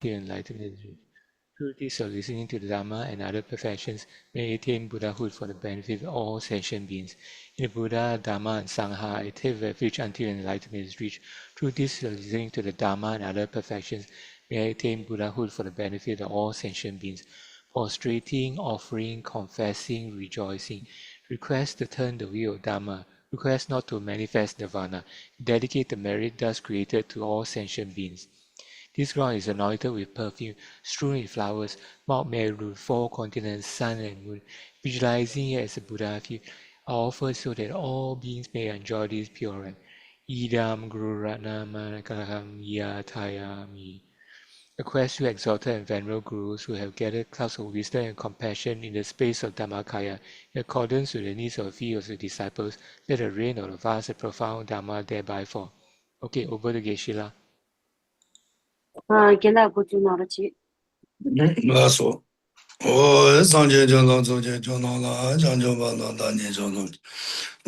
enlightenment. Through this of listening to the Dhamma and other perfections, may attain Buddhahood for the benefit of all sentient beings. In the Buddha, Dhamma, and Sangha, I take refuge until enlightenment is reached. Through this of listening to the Dhamma and other perfections, may I attain Buddhahood for the benefit of all sentient beings. Prostrating, offering, confessing, rejoicing. Request to turn the wheel of Dhamma. Request not to manifest nirvana. Dedicate the merit thus created to all sentient beings. This ground is anointed with perfume, strewn with flowers, Mount Meru, four continents, sun and moon. Visualizing it as a Buddha field, I offer so that all beings may enjoy this pure rite. Idam Guru Ratnama Kalaham Yatayami. Request to exalted and venerable gurus who have gathered clouds of wisdom and compassion in the space of Dhammakaya, in accordance with the needs of the few of the disciples, let the rain of the vast and profound Dhamma thereby fall. Okay, over to Geshe-la. 现在不就拿着去。我说，我上节讲到中间讲到了，讲就把那大年讲到，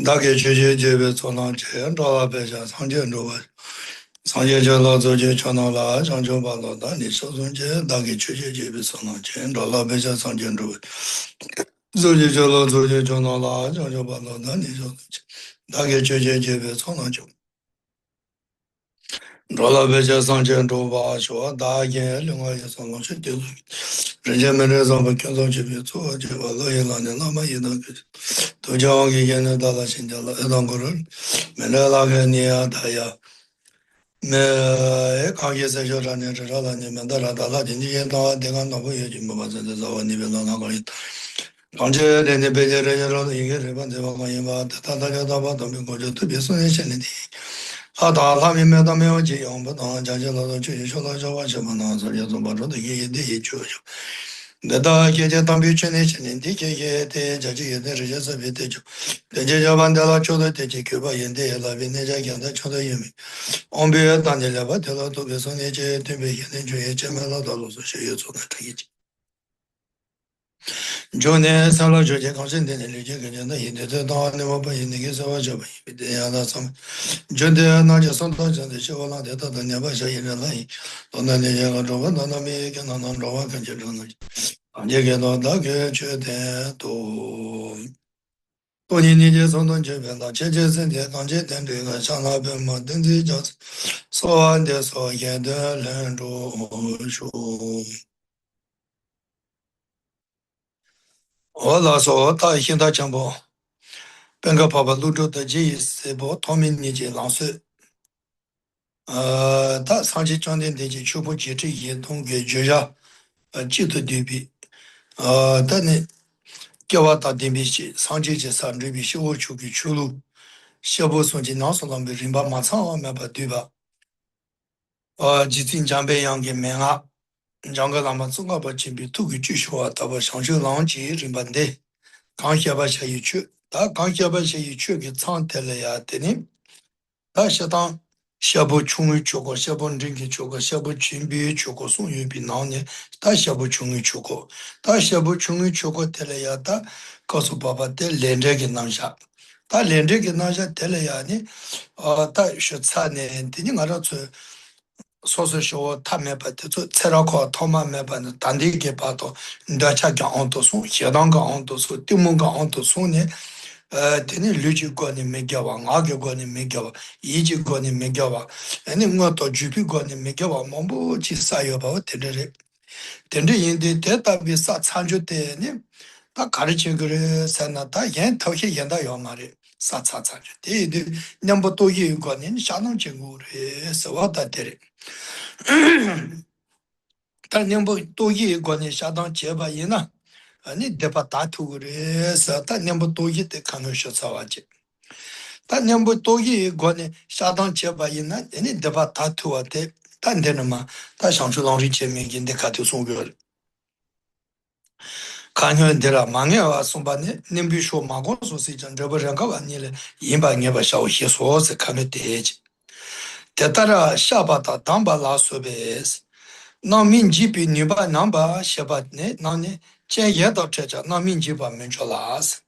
大概去这边做那这找了白下上节着吧，上节讲到中间讲到了，讲就把那大年说中间大概去这边做那这找了白下上节着吧，中间讲到中间讲到了，讲就把那大年说，大概去这边做那就。找了白下上节着吧，说大概另外一上那去丢。人家没这上班，看上去比做就把老爷老年那么一那个，都叫我给现在到了新疆了，当个人，没那那个你啊他呀，没刚也在小站呢，至少了你们到了到了今天到这个那不也就没把这找我那边老那个人，刚才人家北京人家老的一个日本这帮朋友吧，大家到吧都没过去，特别是那些人的。他们没到没有这样不当，家家老老就说老小话什么呢？这就把这的也得也就。那到现在当兵去那些年，的确也得家就也得这些这边得就，人家要办的了，就得去给把人的那边那家讲的就得也没，我们当年了吧，得了特别是那些特别现在就也这么老道路是谁也做的可以。就呢，上了学期刚升的那理解感觉那现在在当那我把那个什么就把的呀那什么，觉得那就上到现在小那的到年把小一人来，到那那些个中文那没跟那中文感觉中那，这个到大概觉得多年年从东这边到前身体刚接等这个上那边嘛，等这叫说完的说也的人中说。我老说他现在讲不，本个爸爸泸州的这是不他们年纪老岁，他上去讲的那些全部接这些同学学校，记得对比，但呢，叫我打电比去，上去去上这边小我出去出路，小不送去哪说那边人把马场没把对吧？几天江北样给没啊？让个那么总个把这边都给继续话，他把上去浪迹人把的。刚下班下一去，他刚下班下一去给长得了呀，对呢。他相当下部穷人去过，下部人给去过，下部军备去过，送运比哪呢？他下部穷人去过，他下部穷人去过得了呀，他告诉爸爸得连着给拿下，他连着给拿下得了呀呢，他学菜呢，等你按照做。说是说他们把这做材料考，他们没把那当地给把到，你大家讲昂多送，相当讲昂多送，对门讲昂多送呢，等你六级过你没给吧，二级过你没给吧，一级过你没给吧，你我到举笔过你没给吧，忙不去啥药吧，我等着人，等着人的，这大比啥参决的呢？他搞的这个人在那，他研头些研到要嘛的，啥参决，对，那么多一个呢，你相当经过的，是我的的。但宁不多一个呢，相当结巴音呢，你得把大头的是，但宁不多一的看到学啥话去，但宁不多一个呢，相当结巴音呢，你得把大头啊的，但的了嘛，他上去老是前面给你看头送过来，看见的了，马上啊送把你，你比如说马光说是讲这不人个玩意了，一把你把小些说是看到得去，得到了下巴到当把拉说呗是。那民间比女把男把下把呢，那呢，见也到这家，那民间把门出拉是，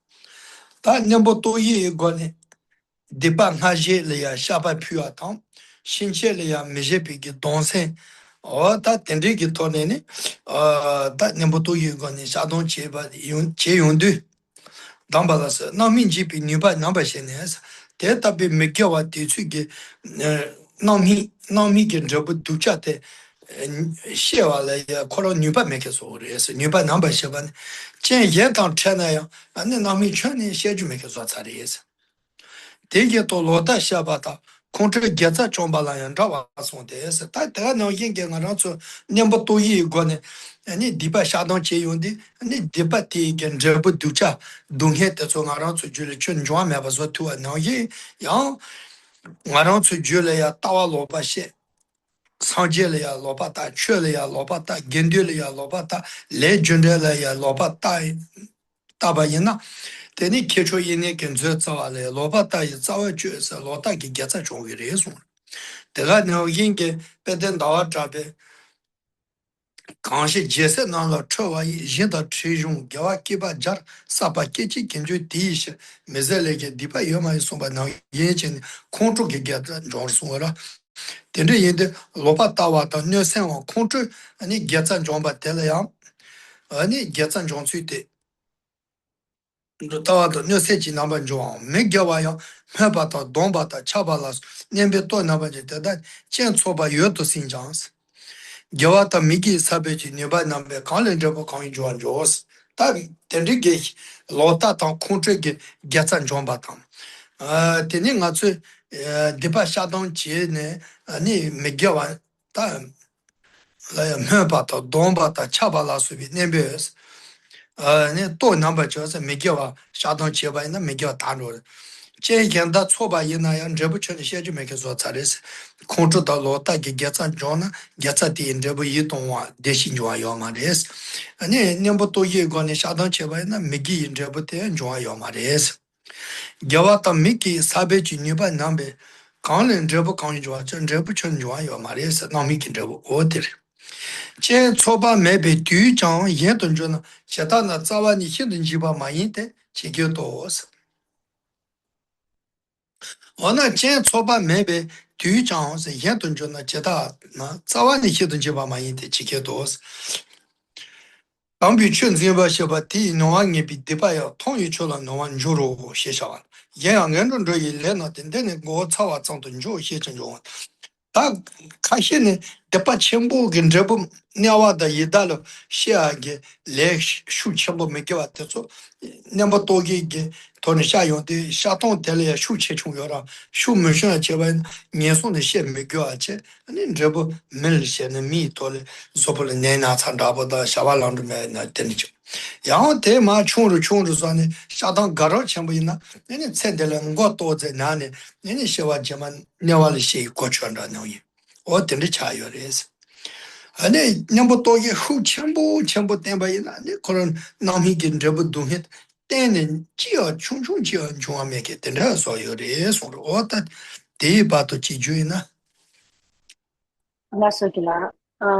但那么多一个呢，得把那些了呀，下把票啊当，新鲜了呀，没些比给当成， that Tendriki Tonini, that Nembutu Yugoni, Shadon Cheba, Cheyundu, Dambalas, no mean GP Nuba number shenes, Teta be Mekiawa Tsugi, no me can job to chat. Shewale, Koro Nuba make us over, yes, Nuba number Shevan, Chen Yet on China, and then Nami Chani Sheju make us what is. Take to Lota Shabata, contra Getza Chombalayan Java Sondes, Tata no Yingan around number 2 year gone, and it deeper shadow cheyundi, and it deeper tig and Jebu Ducha, don't hit the song around to Julie Chun Juan was what to a now ye, young around to Julia Tawa Loba she. Sanjelia Lopata, Chulia Lopata, Gendulia Lopata, Legendalia Lopata, Tabayana. Teni kecho yene kenzo tsawa le loba ta yi tsawa ju sa lota ki gyatsa chongi re song. Tega nao yinge peten dawa chabe kanshi jese nang la chowa yi yinda tri zhung gyawa kiba jar sapa kechi kenjo di ishi meze leke dipa yoma yi somba nao yin chen kontro ki gyatsa chongi song ra. Tende yinde loba tawa ta nyo sen wang kontro ani gyatsa chongba tela yang ani gyatsa chong tsui te tawato nyo sechi namba njuwa, me gyawa yang, me bata, don bata, cha bala, nyembe to namba jite, da chen tsoba yoto sinjans. Gyawa ta miki sabechi nyoba nambe, kanlen drebo kanyi juwa njuwas. Ta tenri ge, lota tang kontre ge, gyatsan juwa batang. Teni nga tsu, dipa shadang chi ne, ni me gyawa, ta, me bata, don bata, cha bala subi, nyembe yos. 또 넘버 줘서 메겨와 샤동 제바이나 메겨 단로 제견다 초바이나 양 저부처는 시주 메겨서 잘해서 컨트롤다 로타게 개산 존나 개사디 인저부 이동와 대신 좋아요 말이스 아니 넘버도 이거는 샤동 제바이나 메기 인저부터 좋아요 말이스 겨와타 미키 사베지 니바 남베 강len 저부 강이 좋아 전 저부처는 좋아요 말이스 남미kin 저부 어디 제 초바 매베 뒤장 예던전 제다나 자와니 힘든 집아 마인데 지교도스 어나 제 초바 매베 뒤장서 예던전 제다 나 자와니 힘든 집아 마인데 지교도스 당비 춘진바 셔바 디 노왕이 비디바야 통유초라 노완 주로 시샤와 예양연전 저 일레나 된데네 고 차와 정도 주 시전종 다 가시네 대파 첨부 근접은 냐와다 이달로 시아게 레 슈첨부 몇개 왔죠. 넘버 도기게 돈이 샤용데 샤통 텔레 슈체 중요라 슈무션 제반 년송의 시 몇개 왔지. 아니 저부 밀시는 미토를 소불 내나 찬다보다 샤발랑도 매나 되니죠. 양 대마 총으로 전에 샤당 가로 첨부이나 얘는 챈들은 것도 나네 얘는 시와지만 냐와를 시 고쳐한다 너희 어떤데 차이어레스 아니 넘버 또게 후 첨부 때문에 아니 그런 남이긴 저부 동해 때는 지어 충충 지어 중앙에게 된다서 요레스 어떤 대바도 지주이나 Lasso gila.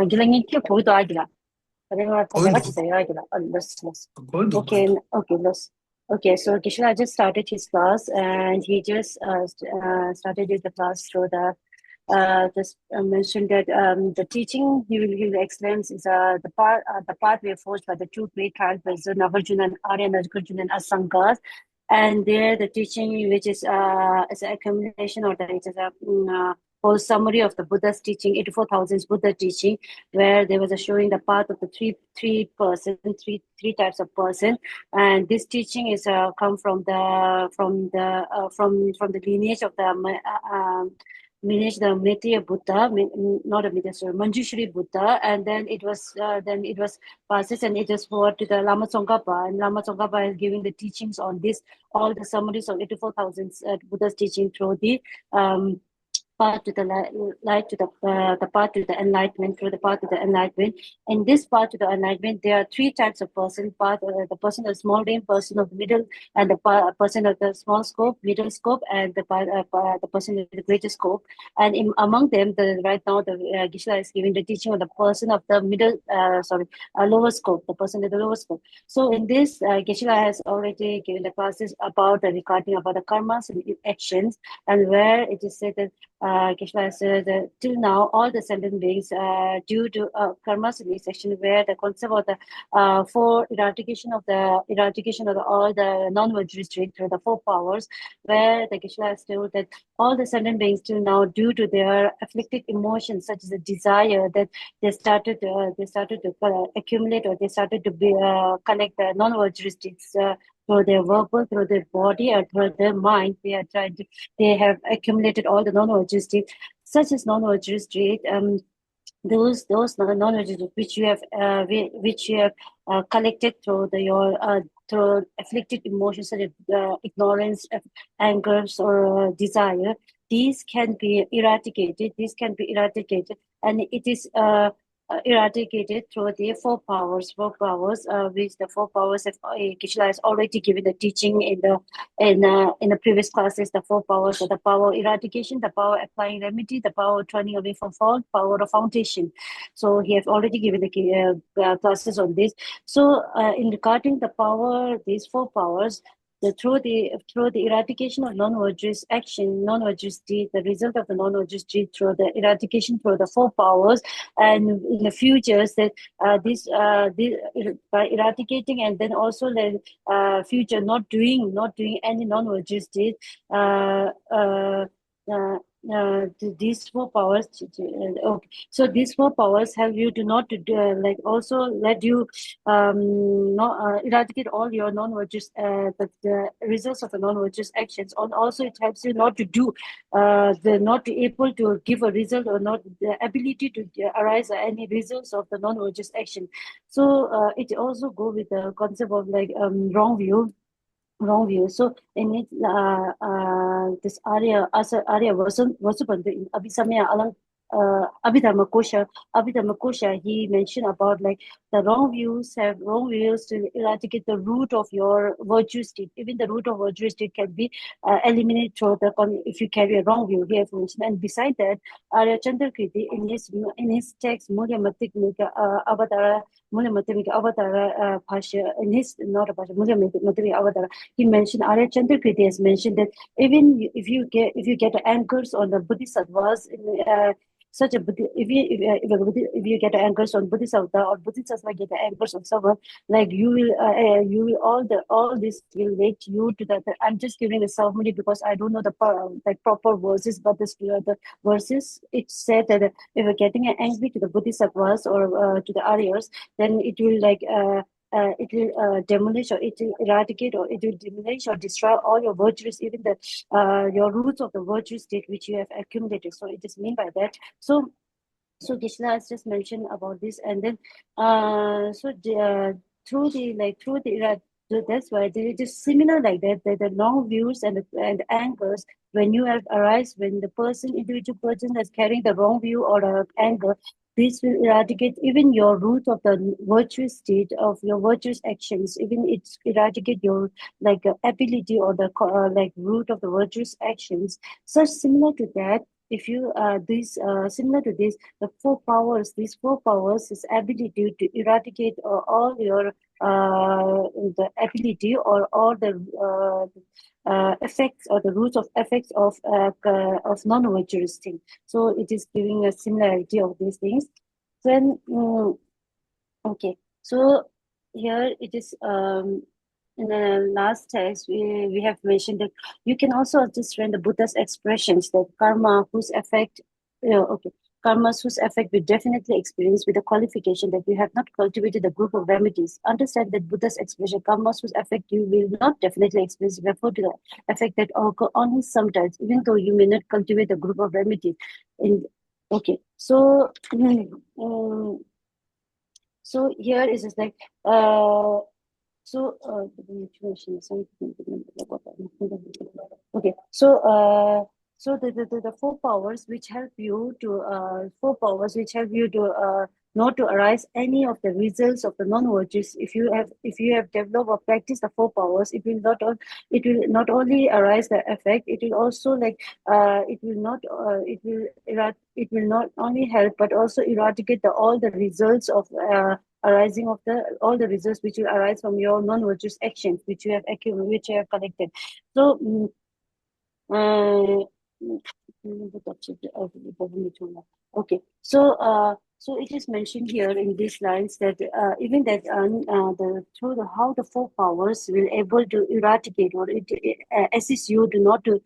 Gilangi kyo kogido agila. Renga 거의 tanga chisa agila. Let's. 거의 Okay, let's. Okay, so Kishla just started his class and he just started the class through the just mentioned that the teaching he will explain is the path we are forged by the two great characters, Nagarjuna and Arya, Nagarjuna and Asangas. And there the teaching which is an accumulation or it is a whole summary of the Buddha's teaching, 84,000 Buddha teaching, where there was a showing the path of the three types of person, and this teaching is come from the lineage of the lineage the Maitreya Buddha, not a Maitreya, sorry, Manjushri Buddha, and then it was passes and it was forward to the Lama Tsongkhapa, and Lama Tsongkhapa is giving the teachings on this, all the summaries of 84,000 Buddha's teaching through the path to the light to the path to the enlightenment, through the path to the enlightenment. In this path to the enlightenment, there are three types of person: the person of small name, person of middle, and the person of the small scope, middle scope, and the person of the greater scope. And among them, right now the Geshe-la is giving the teaching of the person of the middle, lower scope, the person of the lower scope. So in this, Geshe-la has already given the classes about the regarding about the karmas and actions, and where it is said that Krishna said that till now, all the sentient beings, due to karma section, where the concept of the for eradication of all the non-virtuous traits through the four powers, where the Krishna has told that all the sentient beings till now, due to their afflicted emotions such as a desire, that they started to accumulate, or they started to be collect the non-virtuous traits through their verbal, through their body, or through their mind. They have accumulated all the non-virtuous traits, such as non-virtuous trait. Those knowledge which you have collected through your through afflicted emotions such as ignorance, angers, or desire. These can be eradicated. And it is eradicated through the four powers. Which the four powers have Krishna has already given the teaching in the previous classes. The four powers are the power of eradication, the power of applying remedy, the power of turning away from fault, power of foundation. So he has already given the classes on this. So in regarding the power, these four powers, through the eradication of non-virtuous action, non-virtuous deed, the result of the non-virtuous deed through the eradication through the four powers, and in the futures that this by eradicating, and then also the future not doing any non-virtuous deed, these four powers. Okay, so these four powers help you to not to do, also let you not eradicate all your non-virtuous the results of the non-virtuous actions. And also it helps you not to do not able to give a result, or not the ability to arise any results of the non-virtuous action. So it also go with the concept of wrong view. So in it, this Arya Vasubandhu in Abhisamya Abhidharma Kosha, he mentioned about the wrong views to eradicate the root of your virtue state. Even the root of virtue state can be eliminated through if you carry a wrong view. He has mentioned, and beside that, Arya Chandrakriti in his text Mulya Matimika Avatara. Bhashya, in his not a Bhashya, Mulya Matimika Avatara, he mentioned, Arya Chandrakriti has mentioned that even if you get anchors on the Bodhisattvas, such a if you get anchors on Bodhisattva, or Bodhisattva get anchors on someone, you will all this will lead you to that. I'm just giving a summary because I don't know the proper verses, but the verses, it said that if you're getting angry to the Bodhisattvas or to the Aryas, then it will demolish, or it will eradicate, or it will diminish or destroy all your virtues, even your roots of the virtue state which you have accumulated. So it is mean by that. So Krishna has just mentioned about this, and then that's why it is similar like that. That the long views and the angers, when you have arise, when the individual person is carrying the wrong view or anger, this will eradicate even your root of the virtuous state of your virtuous actions. Even it's eradicate your ability, or the root of the virtuous actions. Such similar to that, if you similar to this, these four powers is ability to eradicate all your the ability, or all the effects, or the roots of effects of non-virtuous thing. So it is giving a similarity of these things. Then okay, so here it is in the last text we have mentioned that you can also understand the Buddha's expressions that karma whose effect karmas whose effect we definitely experience, with the qualification that we have not cultivated a group of remedies. Understand that Buddha's expression karmas whose effect you will not definitely experience refer to the effect that occur only sometimes, even though you may not cultivate a group of remedies. So here is just okay, so the four powers which help you to not to arise any of the results of the non-virtues. If you have developed or practiced the four powers, it will not only arise the effect, it will also it will not only help but also eradicate all the results of arising of all the results which will arise from your non-virtuous actions which you have collected. So Okay, so it is mentioned here in these lines that even that through the how the four powers will able to eradicate or assist you to not to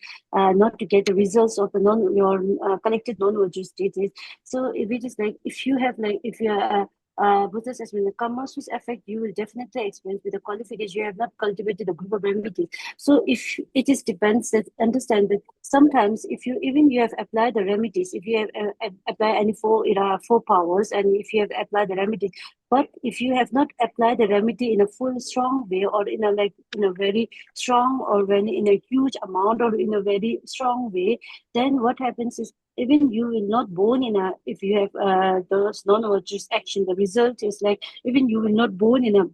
get the results of the your collected non-virtuous states. So if it is like if you have like if you are Buddha's as well, the karma whose effect you will definitely experience with the qualification you have not cultivated the group of remedies. So if it is depends that understand that sometimes if you even you have applied the remedies, if you have applied any four powers and if you have applied the remedies, but if you have not applied the remedy in a full strong way or in a like in a very strong or when in a huge amount or in a very strong way, then what happens is even you will not born in a if you have those non-virtuous action, the result is like even you will not born in a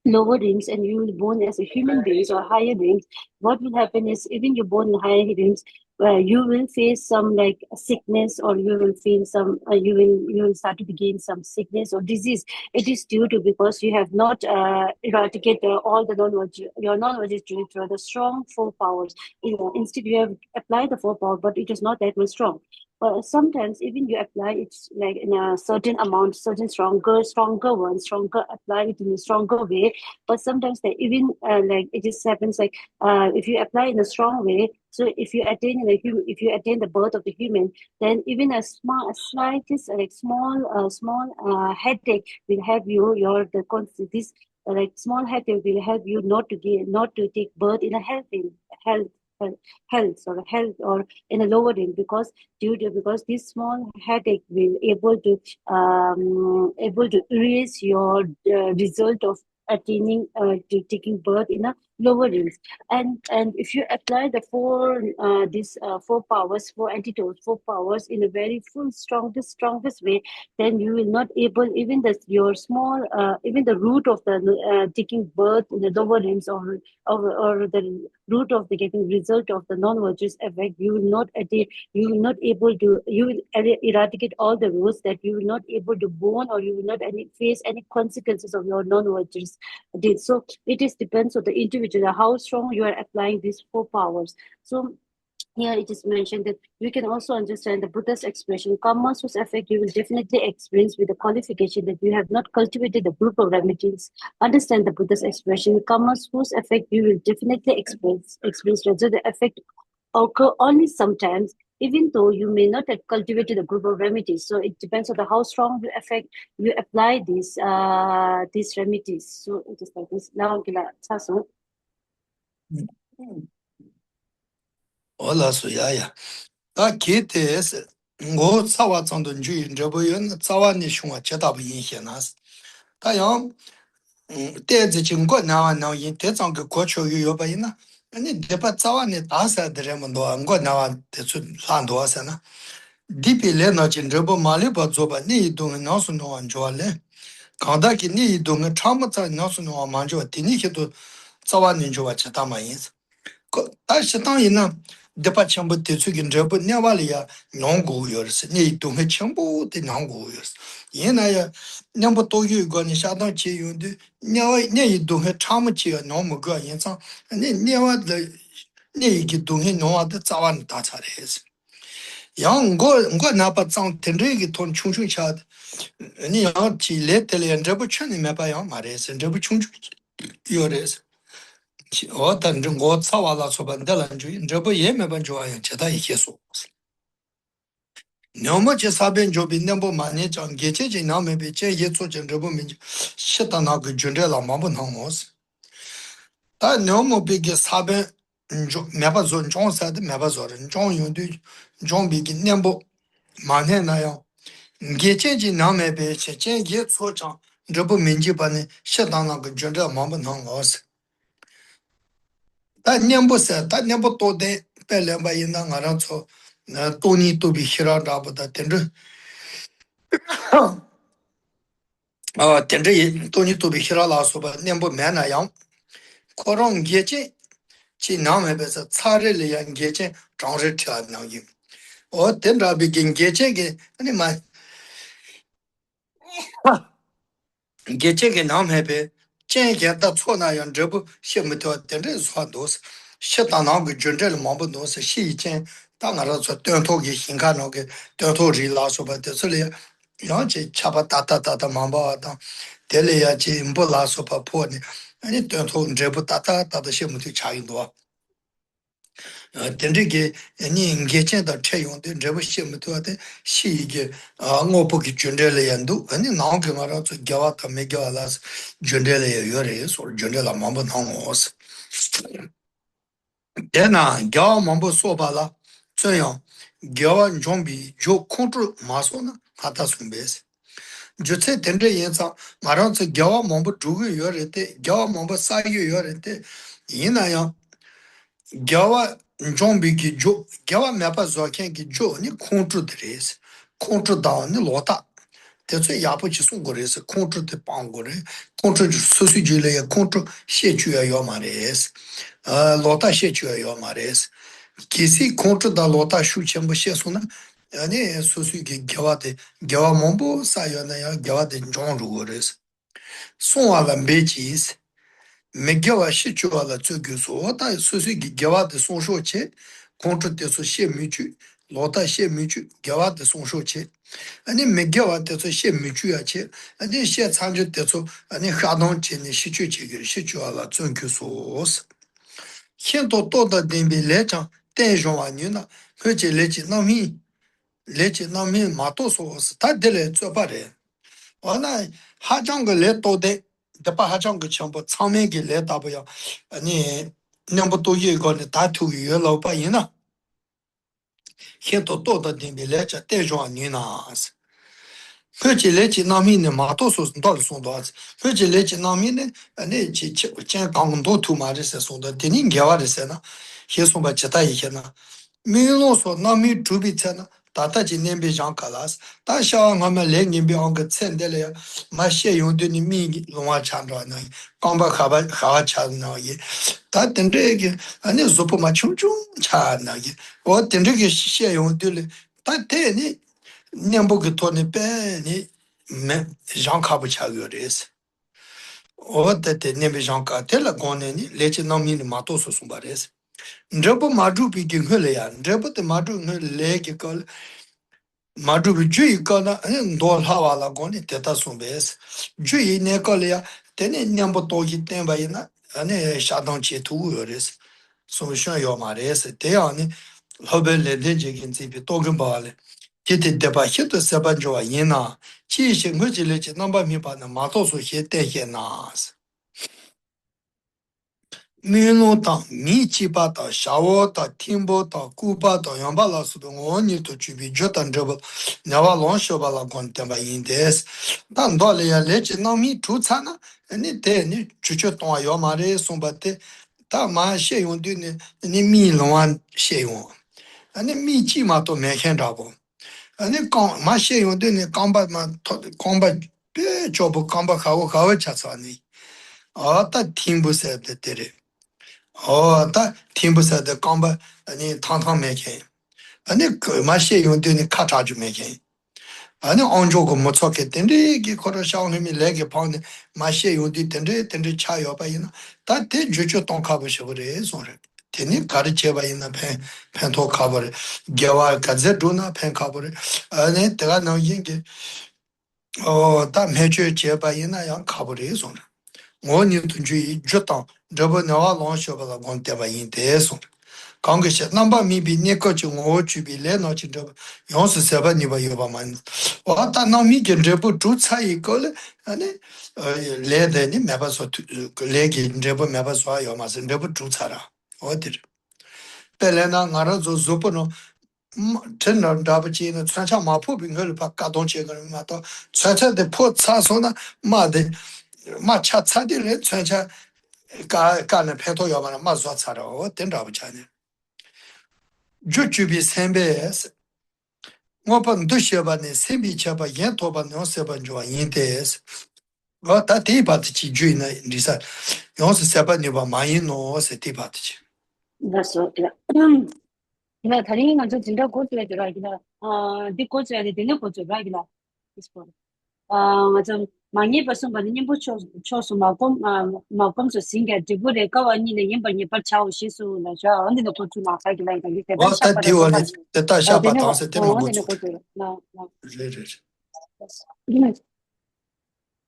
lower rings and you will born as a human beings or higher beings. What will happen is even you born in higher rings, you will face some like sickness or you will feel some you will start to begin some sickness or disease. It is due to because you have not eradicated all the your non-virtuous through the strong four powers. Instead you have applied the four power, but it is not that much strong. Sometimes even you apply it like in a certain amount, certain stronger one, stronger apply it in a stronger way. But sometimes they even like it just happens like if you apply in a strong way. So if you attain if you attain the birth of the human, then even a slightest like small headache will have you your this like small headache will help you not to take birth in a health health health or in a lower range because because this small headache will able to erase your result of attaining to taking birth in a lower range. And if you apply the four powers, four antidotes, four powers in a very full strongest way, then you will not able even your small even the root of the taking birth in the lower range or the root of the getting result of the non-virtuous effect, you will not attain, you will not able to, you will eradicate all the roots that you will not able to born or you will not face any consequences of your non-virtuous deeds. So it is depends on the individual how strong you are applying these four powers. So here it is mentioned that we can also understand the Buddha's expression, karmas whose effect you will definitely experience with the qualification that you have not cultivated the group of remedies. Understand the Buddha's expression, karmas whose effect you will definitely experience whether the effect occur only sometimes, even though you may not have cultivated a group of remedies. So it depends on the how strong the effect you apply these remedies. So it is like this. Now, Ola su ya ya. Ta ki te es ngo tsawa tsando nju yin zhebo yun tsawa ni shungwa chetabu yin xe nas. Ta yang te zi jinggo nawa nawa yin te zang ke kwa cho yu yo ba yin na. Ani depa tsawa ni ta sa de remo ndo ngo nawa te su lan do sa na. Dipi le na jin zhebo ma le ba zo ba ni yi dung na su no an jo le. Kanda ki ni yi dung chama tsa na su no ma jo ti ni ke to tsawa ni jo wa chetama yin. 다시 당이나 대파 전부 대축인 저부 내발이야 농구요스 니 동해 전부 대 농구요스 얘나야 년부 도유 거니 사당 지용도 내 동해 참지가 너무 그 인상 니 내와의 니 이게 동해 노와도 자완 다 잘해서 양거 나빠 장 텐르기 돈 충충 차 아니 양지 레텔에 저부 천이 매봐요 말해서 저부 충충 요래서 어떤 거 사와라 소반달한 주 저거 예매번 좋아요. 제가 이해소. 너무 제 사변 조빈는 뭐 많이 좀 개체지 나면 제 예소 좀 저거 민 시다나 그 준대라 마분 하모스. 다 너무 비게 사변 좀 매바 존 종사도 매바 존 종용도 좀 비게 nembo 많이 나요. 개체지 나면 제 예소 좀 저거 민지 반에 시다나 그 준대라 마분 하모스. 다 냠보세 다 냠보 또데 펠레바 인나 가라초 토니 토비 히라다보다 텐드 텐드 토니 토비 히라라소바 냠보 메나양 코롱 게체 지 나메베서 차르리양 게체 장르 티아나기 어 텐다비 게체게 아니 마 게체게 나메베 젠게다 초나양 저부 시무토 텐드 소도스 시다나고 준절 마보도스 시젠 当然了，说短途给新看那个短途人拉说吧，就是嘞，然后这吃吧打忙吧当，这里呀这不拉说吧破呢，你短途你这不打的项目就差很多。等这个你眼见到采用的这不项目多的，是一个我不给军队了严度，你哪个嘛让做叫啊，他没叫啊，那是军队了也有人说军队了忙不当我是。但呢，叫忙不说罢了，这样叫你准备就控制马上呢，他打算白是。就在等着演唱，马上是叫忙不周个月人的，叫忙不3个月人的，伊那样。叫你准备给做，叫没把昨天给做，你控制的人是控制到你老大，但最也不去送过来是控制的帮过来，控制出去就来控制先去要嘛的是，老大先去要嘛的是，给谁控制到老大手全部先送呢？你出去给叫忙不啥样那样叫的装入过来是，送完了没急是。没给我写出了这个说，但岁岁给给我的送上去，控制的是写没去，老大写没去，给我的送上去，你没给我的是写没去啊去，你写参就得出，你下当去你写出去个写出了这个说是，现到到的那边来讲，带上啊你呢，而且来去那边马多说是，他得来做不来。我那还讲个来多的，这把还讲个全部场面给来打不了，你那不都一个的大头鱼老百姓呢？现在多的那边来这带上你那是，而且来这那边的马多数是到底送多少次？而且来这那边的，那这刚多头嘛这些送的，等你给我的些呢，先送把其他一些呢。没有人说那没准备菜呢，大今年别上课了，但像我们来年别上个菜的了，买现用的你米弄啊吃着呢，刚把哈吃那也，但等这个你说不嘛穷吃那个，我等这个现用的了，但对你年不给多你白你没上课不吃个的是，我在那边上课，对了，光年你来起那米的嘛多数送吧的是。你这不马祖比给我了呀？你这不得马祖我来给搞了，马祖比最高呢，多好哇了，讲你得到送白是，最那个了呀，但你两不多一点吧，那那下当前途有的是，所以想要嘛的是，这样呢，后边来的这个这边多跟包了，这得把许多上班族啊，人呐，其实我这里就能把米把那马多数些带些那是。梅龙岛、米吉巴岛、夏沃岛、天宝岛、古巴岛、杨巴老师的，我你都具备绝当这不，你话老小巴拉光点吧应该是，但到了呀，来这那米出产呢，你带你直接当要嘛的送吧的，他妈先用的呢，你米龙啊先用，你米吉嘛都没看着不，你刚嘛先用的呢，刚把嘛他刚把别叫不刚把好吃啥呢，他听不是的对的。他听不出的刚把你堂没看，你狗嘛先用的你咔嚓就没看，你按照个没错给，等着给或者小孩们来给旁的，嘛先用的等着吃药吧伊那，但得就当卡不晓得种人，天天搞的吃吧伊那偏托卡不的，给我个这种那偏卡不的，你这个能应该，但没去吃吧伊那样卡不的种人。我你都注意觉当，这不那话老小不了，光对吧？应得送的。刚个些，那把米比你个就我举比来那就这不，要是三百你把有把嘛？我打那米跟这不注册一个了，那来的你没法说，来给你这不没法说要嘛是，这不注册了，我的。本来呢，俺这做不能。真的打不进呢，穿上马铺饼了，把嘎东去个人嘛到，穿的破厕所呢，妈的，妈吃菜的人穿干那拍拖要嘛，妈做菜的，我真打不起呢。就比300是，我把你都写吧呢，300钱吧，烟头吧，两三百就完，应得是。我打第一把的几句呢，你说，要是300你把马一弄，是第一把的去。那说对了，那他应该就真的过去了，对吧？你过去了，真的过去了，对吧？我就 Mangi person but nimbu chose malcolm so singer de bude ka wani ne yimba ni par chao shi su na ja on the ko tu na ka like the ben sha Wata para so diwali, par teta shaba then tangse te on mambu the ko tsuti. tu na Re, re, yes.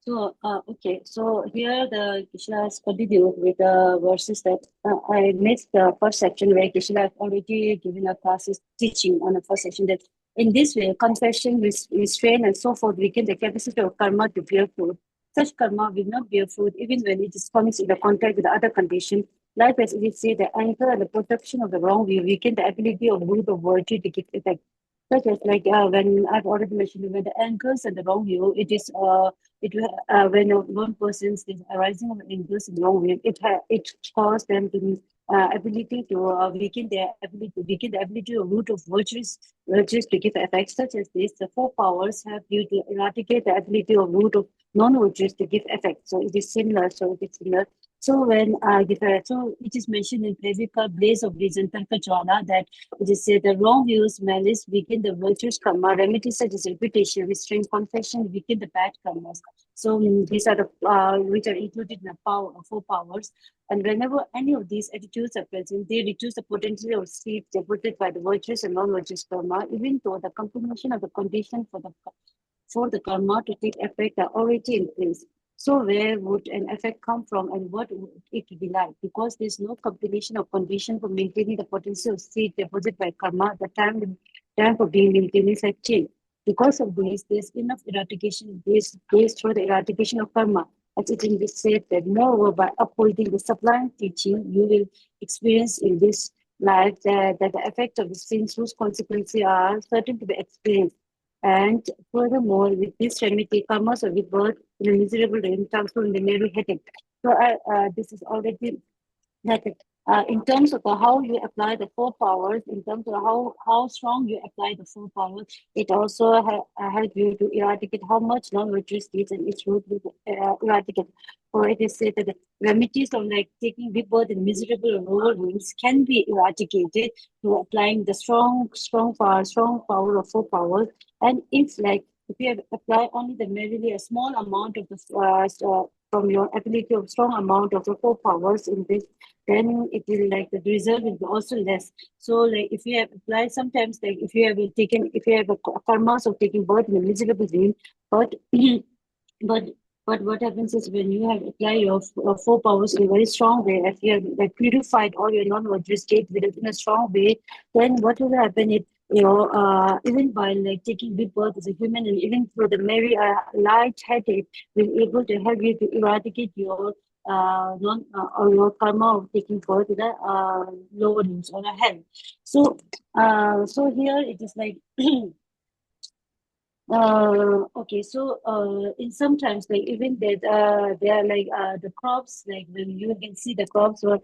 So, okay, so here the Krishna has continued with the verses that I missed the first section where Krishna has already given a classes teaching on the first section that in this way, confession, restraint, and so forth weaken the capacity of karma to bear fruit. Such karma will not bear fruit even when it is comes in the contact with the other condition. Likewise, it is said the anchor and the protection of the wrong will weaken the ability of root of virtue to give effect. Such as like when I've already mentioned when the anchors and the wrong view, it is when one person is arising of angers in the wrong way, it causes them to ability to weaken the ability of root of virtues to give effects such as this. The four powers have due to eradicate the ability of root of non-virtues to give effect. So it is similar. So when so it is mentioned in Previka Blaze of Reason Tarka Jwala that it is said the wrong views, malice, weaken the virtues karma, remedies such as repetition, restraint, confession, weaken the bad karmas. So these are the which are included in the four powers. And whenever any of these attitudes are present, they reduce the potential of seeds devoted by the virtuous and non-virtuous karma, even though the combination of the condition for the karma to take effect are already in place. So where would an effect come from and what would it be like? Because there's no combination of condition for maintaining the potential of seed deposited by karma, the time for being maintained is like change. Because of this, there's enough eradication based through the eradication of karma. As it is said that moreover, by upholding the sublime teaching, you will experience in this life that the effect of the sins whose consequences are certain to be experienced. And furthermore, with this remedy, karmas of birth in a miserable realm transform in the merry headache. So this is already that in terms of how you apply the four powers, in terms of how strong you apply the four powers, it also help you to eradicate how much non-virtuous deeds and its root will eradicate. For it is said that the remedies of like taking rebirth in miserable and lower wounds can be eradicated through applying the strong power of four powers. And if you apply only the merely a small amount of the from your ability of strong amount of the four powers in this, then it will like the result will be also less. So like if you have applied sometimes like if you have a karmas of taking birth in a miserable dream, but but but what happens is when you have applied your four powers in a very strong way, if you have like purified all your non-virtuous state in a strong way, then what will happen is even by like taking big birth as a human and even through the very light headache will able to help you to eradicate your non or your karma of taking birth in the lower limbs or the head. So here it is like okay, so in sometimes like even that they are like the crops like when you can see the crops were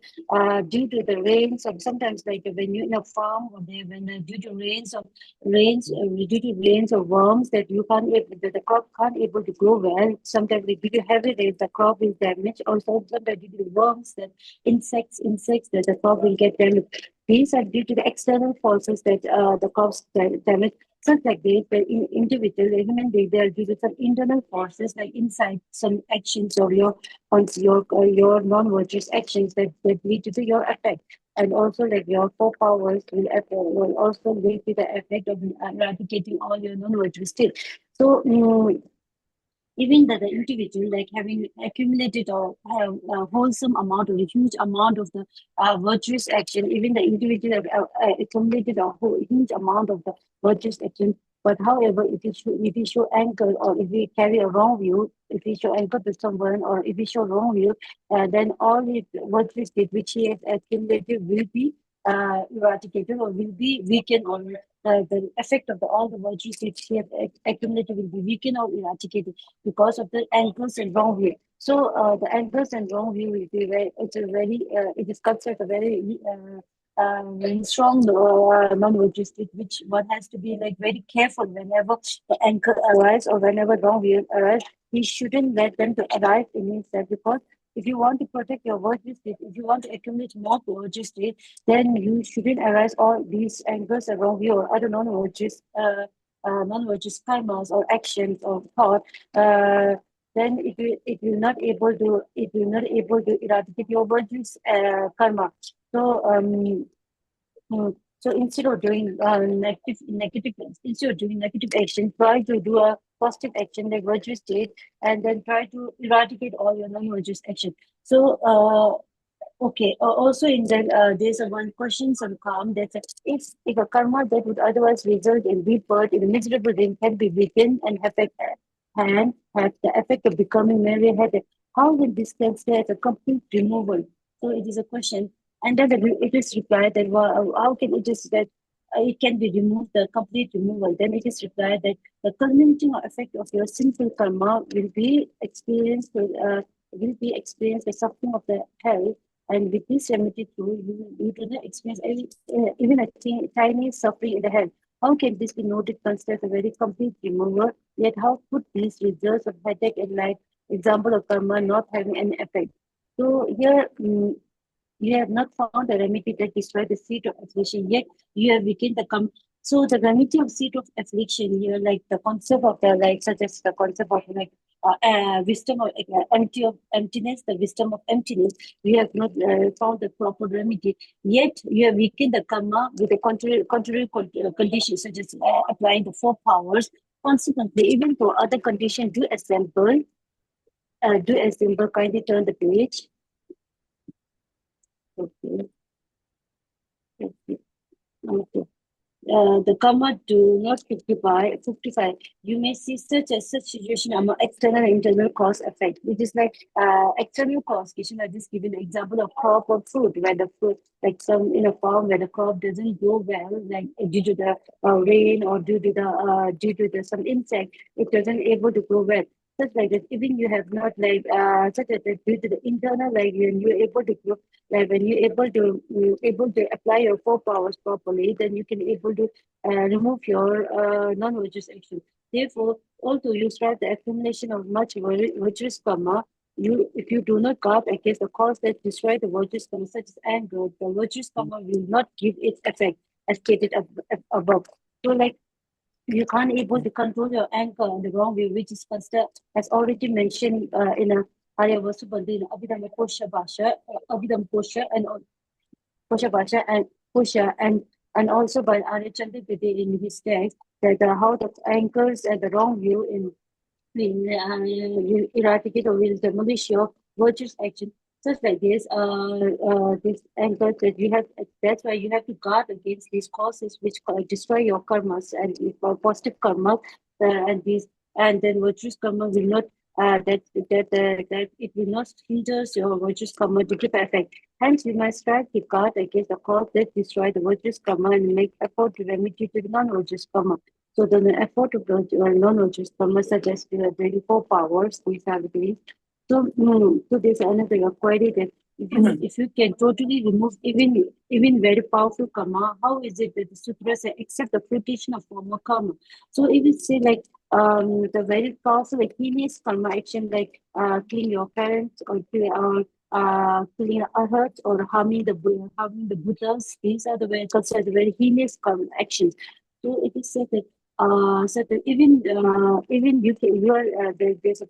due to the rains or sometimes like when you're in a farm or they when due to due to rains or worms that you can't the crop can't able to grow well. Sometimes like, due to heavy rains the crop is damaged. Also sometimes due to worms that insects that the crop will get damaged. These are due to the external forces that the crops damage. Just like this, the individual, the human being, they are due to some internal forces like inside some actions or your non-virtuous actions that lead to your effect. And also like your four powers will also lead to the effect of eradicating all your non-virtuous state. So even that the individual like having accumulated or have a wholesome amount or a huge amount of the virtuous action, even the individual have accumulated a huge amount of the virtuous action. But however, if we show anger or if we carry a wrong view, if we show anger to someone or if we show wrong view, then all the virtuous deed which he has accumulated will be eradicated or will be weakened or the effect of all the virtues which he has accumulated will be weakened or eradicated because of the anchors and wrong view. So the anchors and wrong view will be it is considered a very strong non-virtuous state, which one has to be like very careful whenever the anchor arises or whenever wrong view arises. We shouldn't let them to arise in himself because if you want to protect your virtuous state, if you want to accumulate more virtuous state, then you shouldn't arise all these anchors and wrong view or other non-virtuous karmas or actions or thought uh, then it will not able to eradicate your virtues karma. So so instead of doing negative instead of doing negative action, try to do a positive action like virtuous state, and then try to eradicate all your non-virtuous action. So okay. Also, in that, there's a one question some calm that if a karma that would otherwise result in rebirth in a miserable dream can be weakened and have the effect of becoming myriad, how will this can stay as a complete removal? So it is a question, and then it is replied that how can it is that it can be removed, the complete removal? Then it is replied that the culminating effect of your sinful karma will be experienced the suffering of the hell, and with this remedy too, you do not experience even a tiny suffering in the head. How can this be noted considered a very complete remover? Yet how could these results of headache and like example of karma not having any effect? So here you have not found a remedy that destroys the seat of affliction, yet you have weakened the so the remedy of seat of affliction here, like the concept of the like such as the concept of like wisdom of emptiness, the wisdom of emptiness. We have not found the proper remedy. Yet you have weakened the karma with the contrary conditions, such as applying the four powers. Consequently, even though other conditions do assemble, kindly turn the page. Okay. Okay. Okay. The karma do not 55. You may see such situation among external and internal cause effect. It is like external cause. I just give an example of crop or fruit, where the fruit, like some in a farm where the crop doesn't grow well, like due to the rain or due to the some insect, it doesn't able to grow well. Such like that, even you have not like such as that due to the internal, like when you're able to grow, like when you're able to apply your four powers properly, then you can able to remove your non-virtuous action. Therefore, although you start the accumulation of much virtuous karma, if you do not guard against the cause that destroy the virtuous karma, such as anger, the virtuous karma will not give its effect as stated above. So, like you can't able to control your anger in the wrong way, which is considered as already mentioned in a Arya Vasubandhi, Abhidhamma Kosha Bhasha, Abhidhamma Kosha, and Kosha Bhasha and Kosha, and also by Arya Chandrakirti in his text, that how the anchors and the wrong view in will eradicate or will demolish your virtuous action. Such like this anchor that you have, that's why you have to guard against these causes which destroy your karmas and for positive karma, and these, and then virtuous karma will not, that it will not hinder your virtuous karma to give effect. Hence, we must strive to guard against the cause that destroy the virtuous karma and make effort to remedy to the non-virtuous karma. So the effort of the non-virtuous karma suggests the 24 powers, these are the beliefs. So there's another query that if you can totally remove even very powerful karma, how is it that the sutras say accept the fruition of former karma? So if you say like the very powerful like heinous karma action like killing your parents or killing a hurt or harming the Buddhas, these are the very considered very heinous karma actions. So it is said that even you are there's a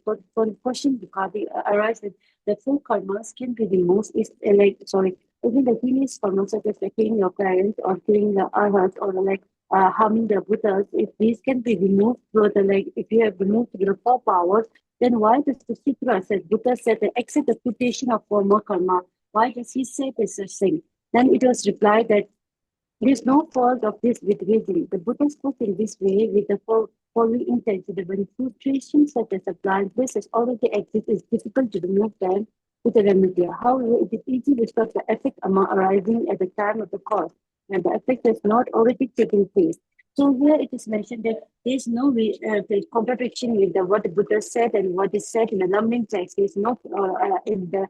question regarding arise that the full karmas can be removed is like sorry, even the heinous karmas such as like killing your parents or killing the arhats or like harming the Buddhas, if these can be removed through the like if you have removed your four powers, then why does the sutra said Buddha said that accept the quotation of former karma? Why does he say this such thing? Then it was replied that there is no fault of this with reason. The Buddha spoke in this way with the following intent that when fluctuations such as a blind places already exist, it's difficult to remove them with a remedy. However, it is easy to stop the effect arising at the time of the cause, and the effect has not already taken place. So here it is mentioned that there is no contradiction with what the Buddha said and what is said in the Lamrim text. There is no in the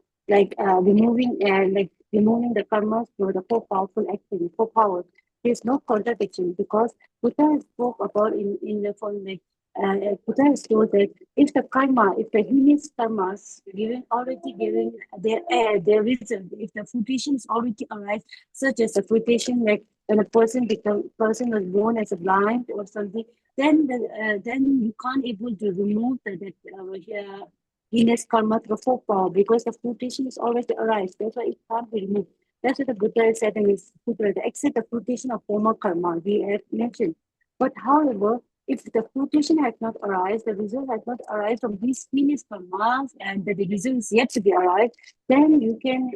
removing the karmas through the four powerful action, four powers. There's no contradiction because Buddha spoke about in the form like Buddha has told that if the karma, if the heinous karmas given their reason, if the fruitions already arise, such as the fruition like when a person was born as a blind or something, then you can't able to remove that heinous karma through full power because the fruition is already arrived. That's why it can't be removed. That's what the Buddha is said in his Sutra, to accept the fruition of former karma, we have mentioned. But however, if the fruition has not arrived, the result has not arrived from these heinous karmas, and the result is yet to be arrived, then you can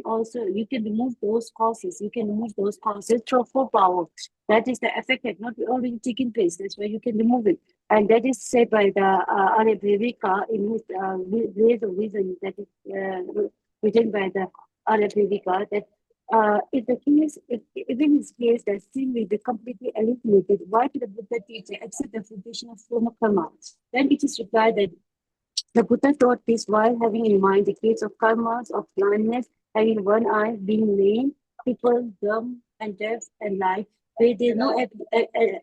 remove those causes. You can remove those causes through full power. That is the effect had not already taken place. That's why you can remove it. And that is said by the Arya in his ways of reason, that is written by the Arya that if the case, if in his case the sin will be completely eliminated, why did the Buddha teach accept the fruition of former karma? Then it is replied that the Buddha taught this while having in mind the case of karmas of blindness, having one eye, being lame, people, dumb, and deaf, and light, where there is no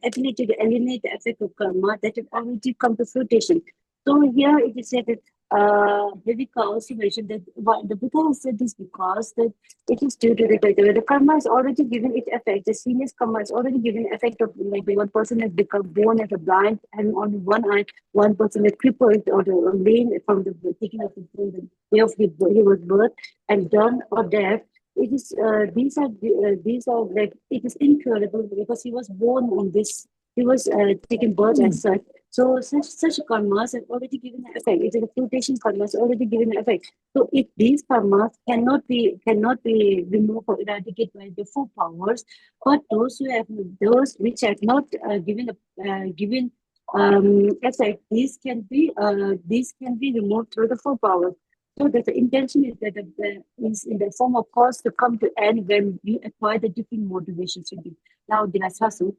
ability to eliminate the effect of karma that has already come to fruition. So here it is said that Viveka also mentioned that the Buddha has said this because that it is due to the karma has already given its effect. The senior karma has already given effect of like one person has become born as a blind, having only one eye, one person is crippled or lame from the taking of from the day of he was birth, and dumb or deaf. It is these are like it is incurable because he was born on this. He was taken birth as such. So such karmas have already given an effect. It is a fruitation karmas already given an effect. So if these karmas cannot be removed or eradicated by the full powers, but those which have not given effect, these can be removed through the full power. So that the intention is that is in the form of cause to come to end when we acquire the different motivations. Now, Dinasasu.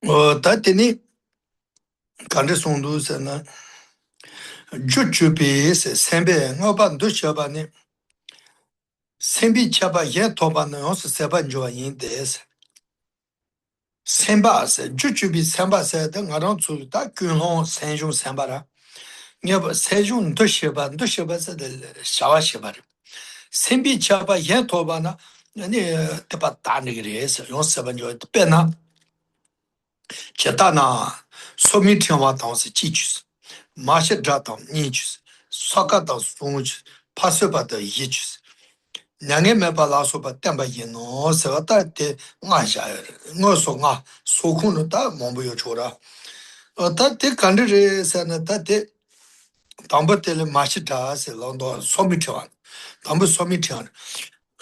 Tatini Kandasundusana Juchupis, Sembe, Noban Dushabani, Sembi Chaba Yetoban, also Sebanjoa in this. Sembas, Juchubi Samba said, I don't to that Kunhon Sanjun Sambara. Never Sejun Dushaba said Shawashibar. Sembi Chaba Yetobana, and the Batanigris, yon Sabanjo, Pena, Chetana, Somitiamatons, Chichus, Masha Draton, Nichus, Sokata Sponge, Passopa the Yichus. Nange Mepala Sopa Temba Yino, Savata, Masha, no Songa, Sokunuta, Mombo Chora. Tate countries and Tate Tambatel Mashita, Londo, Somitian, Tambu Somitian.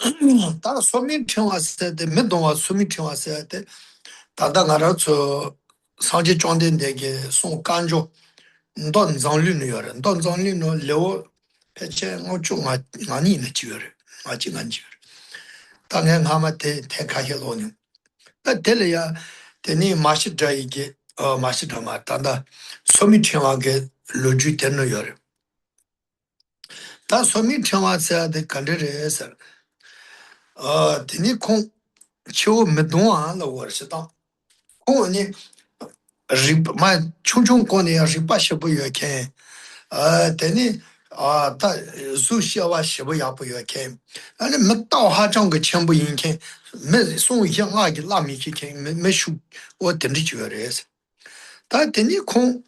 That Somitian was the middle of Somitian was at Tadangarato Sanji Jonden de Son Kanjo, Don Zanlunior, Don Zanlino, Leo, Peche, Mocho, Mani, Nature, Machinanjur. Tangan Hamate, Tekahilonium. That Delia, the name Mashita, Mashitama, Tanda, Somitian get Loju Tenoyor. That Somitian said the country is the Nikon Chu Medua, the worship. Oh, my Chunchun Kone, Ripashabu, you can. Then that Zushawa Shabuyapu came. And the Metao Hajong Chambu in came. So young like Lami came, Meshu, what the nature is. That the Nikon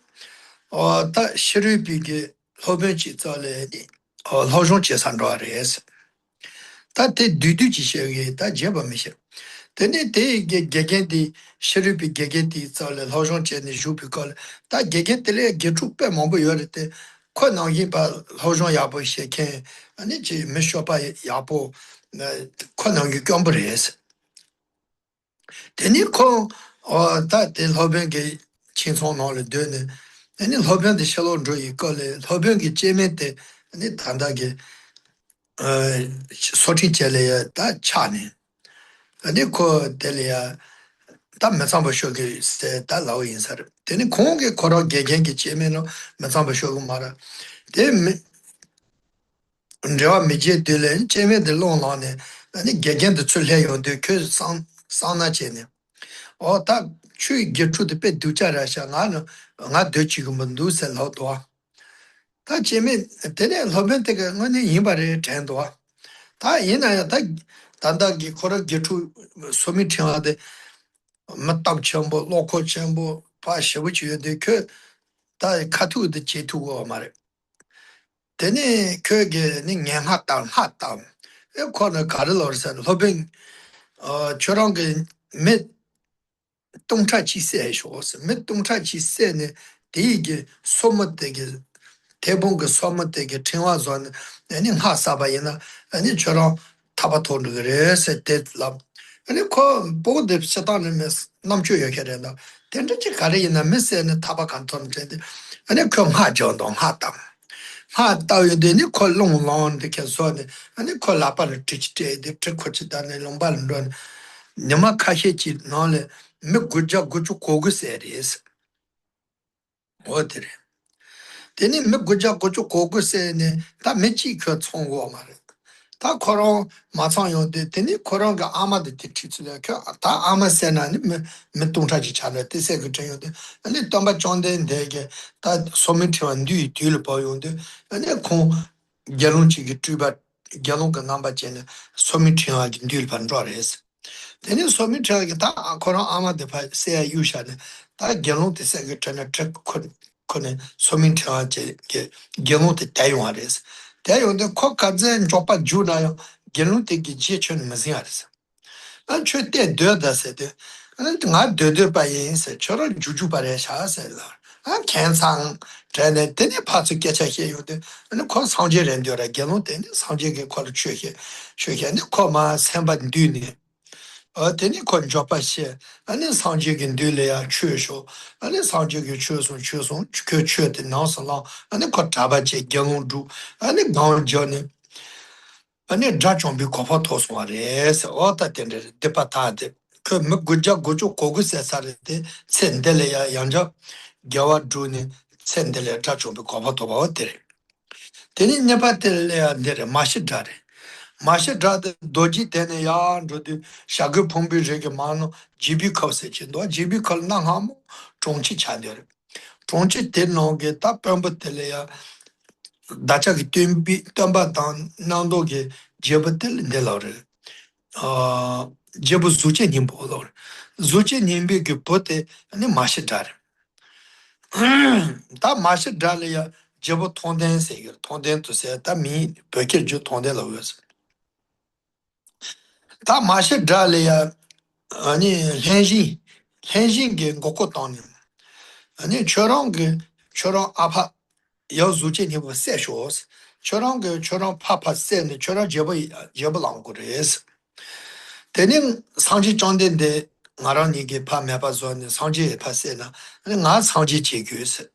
or that Sheribi Hobenchi Zale or Hojon Chesandra. That they do Sheri, that Jabba Mission. Then they get Gagenti, Sheribi Gagenti, Zale, Hojon Chen, Jupicol, that Gagentele get to Pemombo Yorite, Quanong Yiba, Hojon Yabo Sheke, and it's Mishopa Yabo, Quanong Yugombres. Then you call or that they'll Hobengi Chinson all the Dune, and in Hoben the Shallow Drew, you call it Hobengi Jemete, and it Tandage. Sorting jelly that charming. And you call Delia that Mazamba Shogi said that low inside. Then you can't get caught out Gagangi Chimeno, Mazamba Shogumara. Then Njawa Mijay Dylan, Jimmy the long on it, and it Gagan the Tuleo, the Kus Sana Jenny. Or that tree get to the bed to Jarashana, not Dutchigumundu, and Lotwa. That Jimmy, then Hoben take a money in by 10 door. 다 이나야 다 단단기 코를 개투 소미팅하데 맞답 첨부 로코 첨부 파시부지에 그 다 카투 데 제투고 말해 되네 그게 니 냥하다 하다 에 코너 가르러서 로빙 저런 게몇 동차치세 쇼스 몇 동차치세네 되게 소모되게 대본 그 소모되게 청와선 아니 하사바이나 아니 저런 타바토르 그래서 됐라 아니 코 보드 세단을 남주 얘기한다 된지 가리나 메세는 타바칸톤 된데 아니 그 하죠도 하다 하다요 되니 콜롱롱 이렇게 소네 아니 콜라파를 티치테 데 코치다네 롱발론 Nyama kashechi nole me guja guju kogu series. Otere. Teni me guja guju kogu se ne ta mechi kyo tsongo mare. Ta korong matsang yonde teni korong ga ama de titsule kyo ta ama se na ni me tongcha chi chale te se kyo yonde. Ani tomba chonde ndege ta somi tiwa ndu dul pa yonde. Ani kong gyalon chi ki tuba gyalon ka namba chene somi tiwa ndul pan ro res. Then somi chagi ta koran ama de pa se yusha ne ta gelon te se gitana trek kone somi chaga ge gelon te tayong ares tayong de ko kazen jopa juna yo gelon te gi je chen mazin ares an chwe te de da se de an nga de pa yin se choro juju pa re sha se la an ken sang chane te ne pa chu ge cha he yo de an ko sang je ren de ra gelon te ne sang je ge ko chwe he ne ko ma sem ba du ne teni kon jopa xie, ane sanje gen de le ya chue sho, ane sanje gen chue song, ke chue de nang san lang, ane ko taba che gyalong du, ane gang jo ne, ane dra chong bi kopa to song re, se ota ten re, depa ta de, ke me guja gujo kogu se sa re de, tsen de le ya yang ja, gyawa du ne, tsen de le dra chong bi kopa to ba o de re. Teni nepa de le ya de re, ma shi dra re. 마시 드라데 도지 테네 야 저디 샤그 폼비 제게 마노 지비 커세치 너 지비 컬나 함 종치 차데 종치 테노게 타 펌버텔레야 다차기 템비 탐바탄 난도게 제버텔 델로레 제부 수체 님보로 수체 님비 그 포테 아니 마시 드라 다 마시 드라레야 제부 통된 세게 통된 투세 다미 베케 주 통된로스 다 마시 드라레야 아니 현신 게 고고 땅이 아니 저런 아파 여수제 니고 세쇼스 저런 파파 세네 저런 제보랑 그래서 대님 상지 정된데 나랑 이게 파매봐서 상지 파세나 아니 나 상지 제규스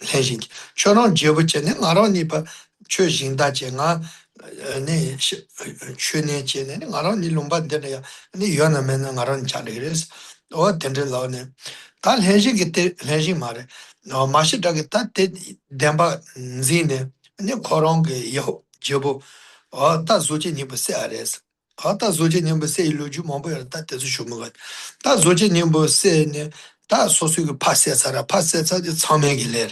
현신 저런 제보제네 나랑 이파 최신다제가 네 최내제네 나랑 이 롱반데야 네 연하면 나랑 잘 그래서 된들라네 달 현실 그때 현실 말에 마시다게 따때 뎀바 진네 네 코롱게 요 제보 다 조지 니버세 아레스 다 조지 니버세 일로주 뭐버 따때서 쇼모가 다 조지 니버세네 다 소수가 파세사디 참행이래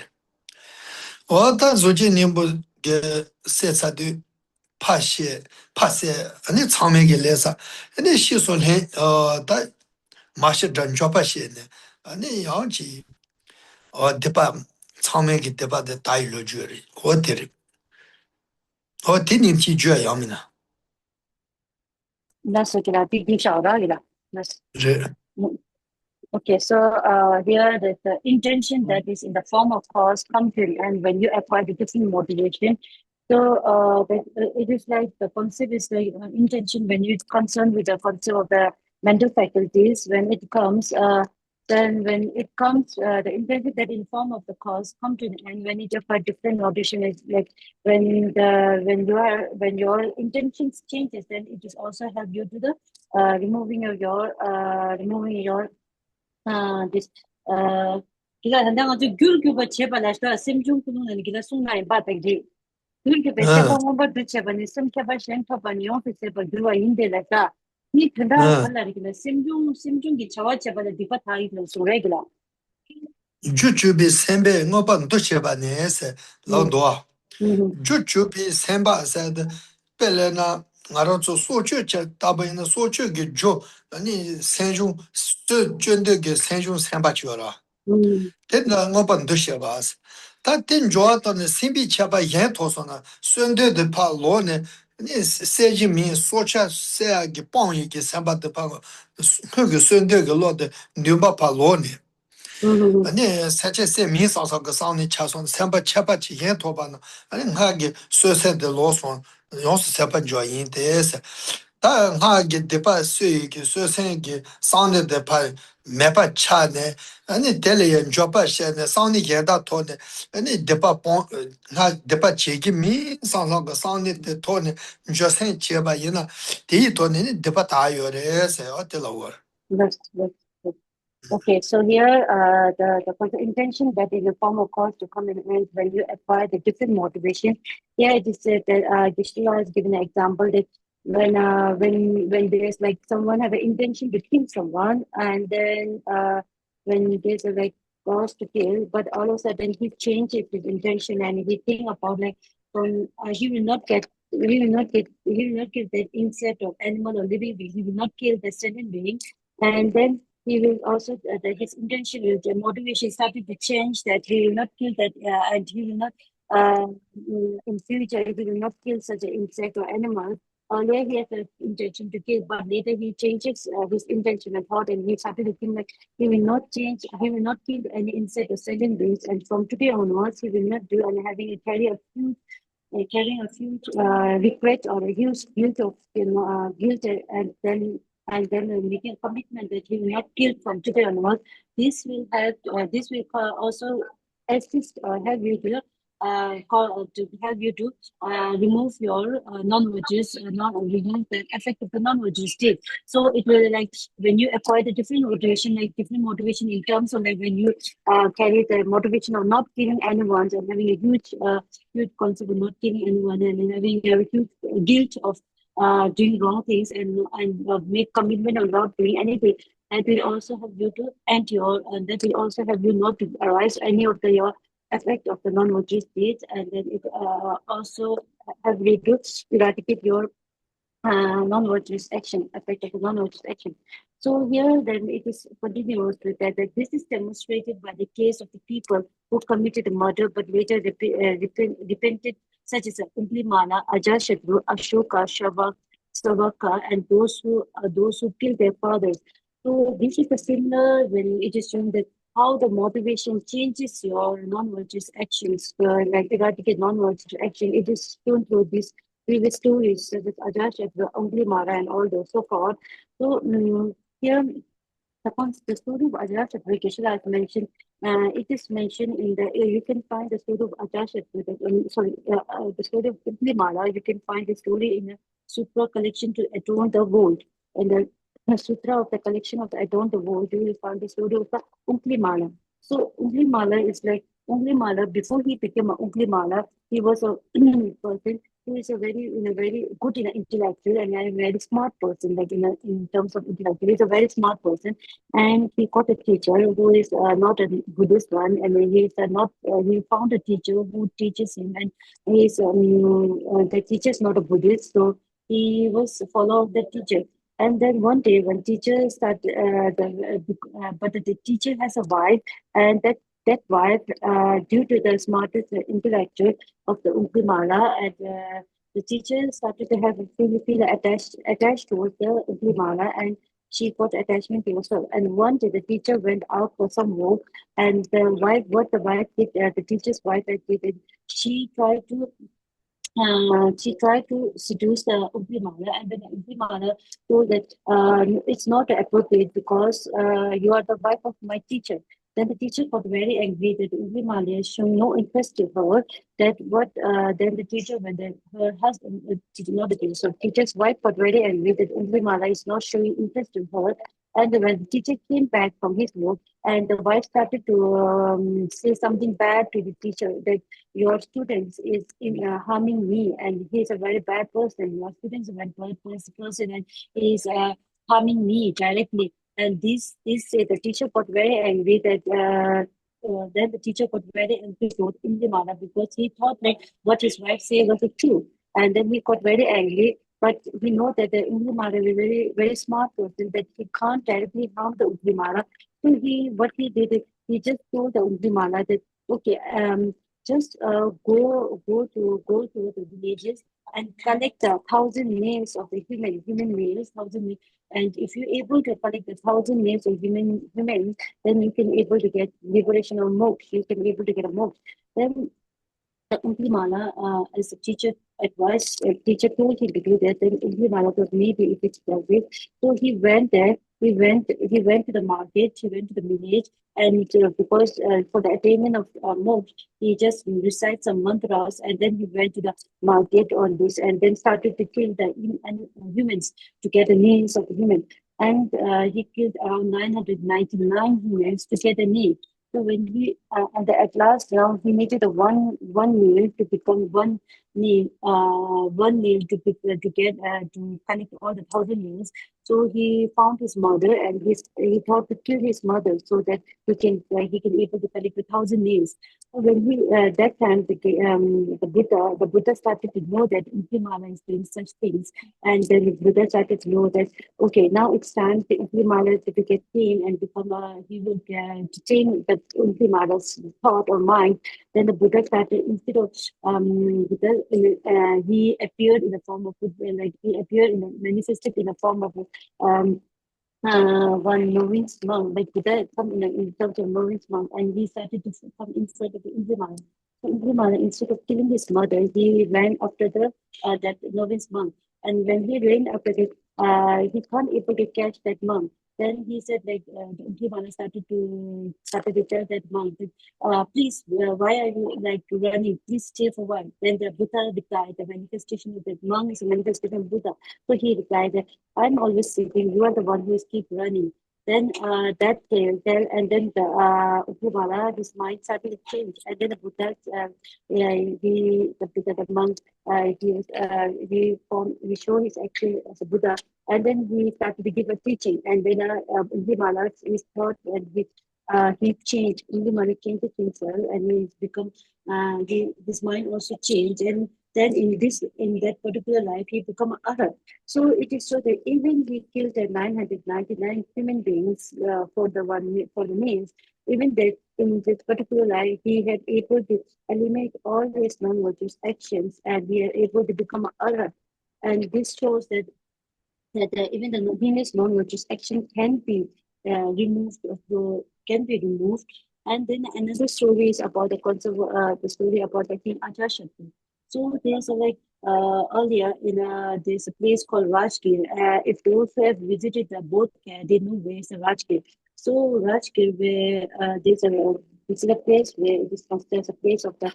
다 조지 니버게 세사디 파세 아니 참행이래서 아니 시솔해 다 마시 전조파시네 아니 양지 데파 참매기 데파데 다일로 주리 호텔 호텔님치 줘야 야미나 That's okay. Big big shout out. That's 제 okay. So here the intention that is in the form of cause come to an end when you acquire the different motivation. So it is like the concept is the intention when you're concerned with the concept of the mental faculties. When it comes, then when it comes, the intention that in form of the cause come to an end when it acquire different motivation is like when your intentions changes, then it is also help you to the removing your this 기가 한당 아주 귤규바 제발라서 심중군은 기가 송나이 바닥이 귤규베 세봉을 듣자바니 심켜바 생터바니 오피스에 들어와 인데라가 이 편다 할라리기는 심중기 저와 제발에 디바 타이는 소레기라 주주비 셈베 ngoban 도시바네세 랑도아 주주비 셈바사데 벨레나 나로서 소초체 다바이나 소초게 조 아니 생중 저 전되게 생중 셈바치어라 Then open the Shavas. That didn't draw on the Simbi Chaba Yantosona, Sunday the Palone, Seji means Socha Sea Gipon, Samba the Pago, Sunday Lord, Nuba Palone. And then such a same means also the sound in Chason, Samba Chapa Yantobana, and then Hagi, so said the lost one, also Sapa joy in this. 다 하게 대파 수익이 수생기 상대 대파 매파 차네 아니 델레 조파 샤네 상니 게다 토네 아니 대파 본나 대파 제기 미 상상가 상니 데 토네 조생 제바 이나 디 토네 대파 다요레세 어텔라워 That's good. Okay, so here the intention that is a form of cause to come in and when you acquire the different motivation. Here it is said that Gishla has given an example that when there's like someone have an intention to kill someone and then when there's a like cause to kill, but all of a sudden he changes his intention and he think about like from he will not get that insect or animal or living being. He will not kill the sentient being, and then he will also his intention will the motivation started to change that he will not kill that and he will not in future he will not kill such an insect or animal. Earlier he had the intention to kill, but later he changes his intention and thought, and he started to think like he will not change, he will not kill any insect or sentient beings, and from today onwards he will not do, and having a carrying a huge regret or a huge guilt of guilt, and then making a commitment that he will not kill from today onwards. This will help. This will also assist or help you to help you to remove your non-virtuous, remove the effect of the non-virtuous state. So it will like when you acquire the different motivation in terms of like when you carry the motivation of not killing anyone and having a huge concept of not killing anyone and having a huge guilt of doing wrong things and make commitment of not doing anything. That will also help you to end your, and that will also help you not to arise any of your effect of the non-virtuous states, and then it also help you to eradicate your non-virtuous action, effect of the non-virtuous action. So here then it is continuous with that this is demonstrated by the case of the people who committed the murder but later repented, such as Umplimala, Ajashatru, Ashoka, Savaka, and those who killed their fathers. So this is a similar when it is shown that how the motivation changes your non-virtuous actions, like eradicate non-virtuous action. It is shown through this previous stories such as Ajashatru, Anglimara, and all those so forth. So here the story of Ajatashatru, Geshe-la has mentioned, it is mentioned in the, you can find the story of Ajatashatru, the story of Anglimara, you can find the story in a Sutra collection to adorn the world. And the Sutra of the collection of the adorn the world, you will find the story of the Anglimala. So Anglimala is like, Anglimala, before he became an Anglimala, he was a person who is a very good in intellectual and a very smart person, like in terms of intellectual. He's a very smart person, and he got a teacher who is not a Buddhist one, and he found a teacher who teaches him, and the teacher is not a Buddhist, so he was a follower of the teacher. And then one day, when teacher started, but the teacher has a wife, and that wife, due to the smartest intellectual of the Ugrimala, and the teacher started to feel attached towards the Ugrimala, and she got attachment to herself. And one day the teacher went out for some walk, and the wife did, the teacher's wife did, she tried to seduce the Ugrimala, and then Ugrimala told that it's not appropriate because you are the wife of my teacher. Then the teacher got very angry that Ugrimala has shown no interest in her. Then the teacher, her husband, not the teacher, so teacher's wife got very angry that Ugrimala is not showing interest in her. And when the teacher came back from his work, and the wife started to say something bad to the teacher that your students is harming me, and he's a very bad person. Your students are a very bad person, and he's harming me directly. And this the teacher got very angry that then the teacher got very angry towards Indimana because he thought like what his wife said was the truth. And then he got very angry. But we know that the Indimara is a very, very smart person, that he can't directly harm the Ugrimara. So what he did is he just told the Ungrimala that okay, just go to the villages and collect 1,000 names of the human males, 1,000, and if you're able to collect the 1,000 names of humans, then you can able to get liberation or moksha. You can be able to get a moksha. Then Ungrimala, as a teacher advised, teacher told him to do that. Then Ungrimala thought maybe if it's that way. So he went there. He went to the market. He went to the village, and because for the attainment of moksha, he just recited some mantras, and then he went to the market on this, and then started to kill the humans to get the names of the human. And he killed around 999 humans to get a name. So when he at last round he needed a one nail to become one nail to get to connect all the 1,000 nails. So he found his mother and he thought to kill his mother so that he can able to collect 1,000 nails. So when he that time the Buddha started to know that Imprimala is doing such things, and then the Buddha started to know that okay, now it's time for Imprimala to get clean and become he will to change the Imprimala's thought or mind. Then the Buddha started, instead of he appeared in the form of like he appeared manifested in the form of um one novice monk, like Buddha come in terms of novice monk, and he started to come inside of the Ingrimala. So Ingrimala, instead of killing his mother, he ran after the that novice monk. And when he ran after it, he can't able to catch that monk. Then he said, like the Ingrimala started to tell that monk, that, please, why are you like running? Please stay for a while. Then the Buddha replied, the manifestation of the monk is a manifestation of Buddha. So he replied that I'm always sitting. You are the one who is keep running. Then that tell, and then the Upubala, his mind started to change. And then the Buddha, the monk, he showed his actual as a Buddha, and then he started to give a teaching. And then Upubala, his thought and he changed. Upubala changed himself, and he's become. His mind also changed, and then in that particular life, he become a arhat. So it is so that even he killed 999 human beings for the means, even that in this particular life he had able to eliminate all his non-virtuous actions, and he are able to become a arhat. And this shows that even the heinous non-virtuous action can be removed. And then another story is about the story about the King Ajashanti. So there's earlier in there's a place called Rajgir. If those who have visited the Bodh Gaya, they know where is the Rajgir. So Rajgir, where this is a place where it is considered as a place of the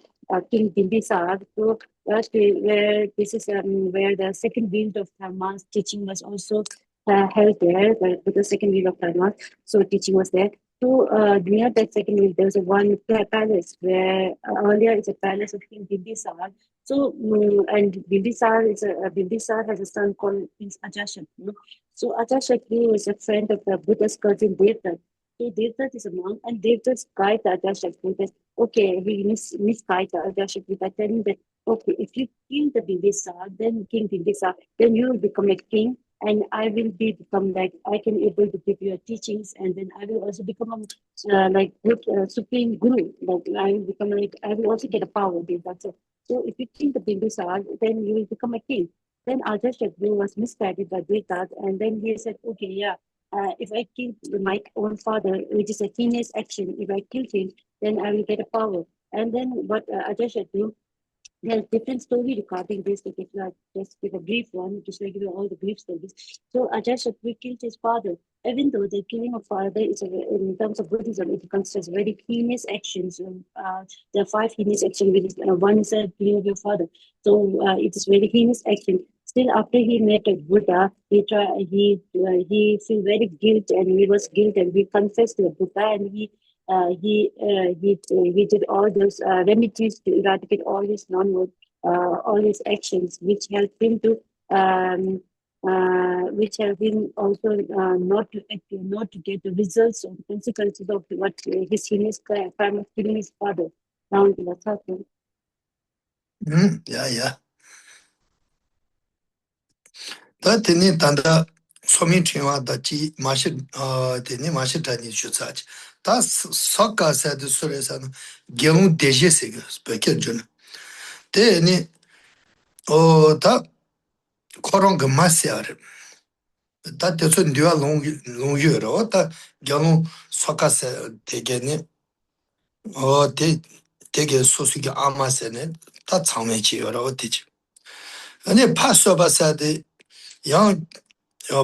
King Bimbisar. So where this is where the second wheel of Dharma's teaching was also held there, the second wheel of Dharma. So teaching was there. So near that second wheel, there's a one palace where earlier it's a palace of King Bimbisar. So and Bimbisar has a son called Prince Ajashatru. So Ajashatru is a friend of the Buddha's cousin Devdutt. So Devdutt is a monk, and Devdutt's guide Ajashatru that okay, he misguided Ajashatru by telling that okay, if you kill the Bimbisar, then King Bimbisar, then you will become a king, and I will become like I can able to give you teachings, and then I will also become a like good supreme guru. Like I will become like I will also get a power. That's it. So if you kill the Bimbisar, then you will become a king. Then Ajashatru was misguided by Devdutt, and then he said, okay, yeah. If I kill my own father, which is a heinous action, if I kill him, then I will get a power. And then what Ajashatru, there's different story regarding this. Like if I just give a brief one, just like all the brief stories. So Ajashatru killed his father. Even though the killing of father is in terms of Buddhism, it considers very heinous actions. There are five heinous actions. One is a killing of your father. So it is very heinous action. Still, after he met a Buddha, he feel very guilt, and he was guilt, and he confessed to the Buddha, and he did all those remedies to eradicate all his all his actions, which helped him to which helped him also not to get the results or the consequences of what his heinous crime of killing his father. Down to the third one. Yeah, yeah. That in Tanda 소민 팅와다지 마시 데니 마시다니 주사지 다 석가사드 소리에서는 경우 대제세가 스페케준 데니 다 그런 거 마시아르 다 대소 뉴아 롱유로 다 경우 석가사 되게니 데 되게 소수기 아마세네 다 참매지요로 어디지 아니 파서바사데 양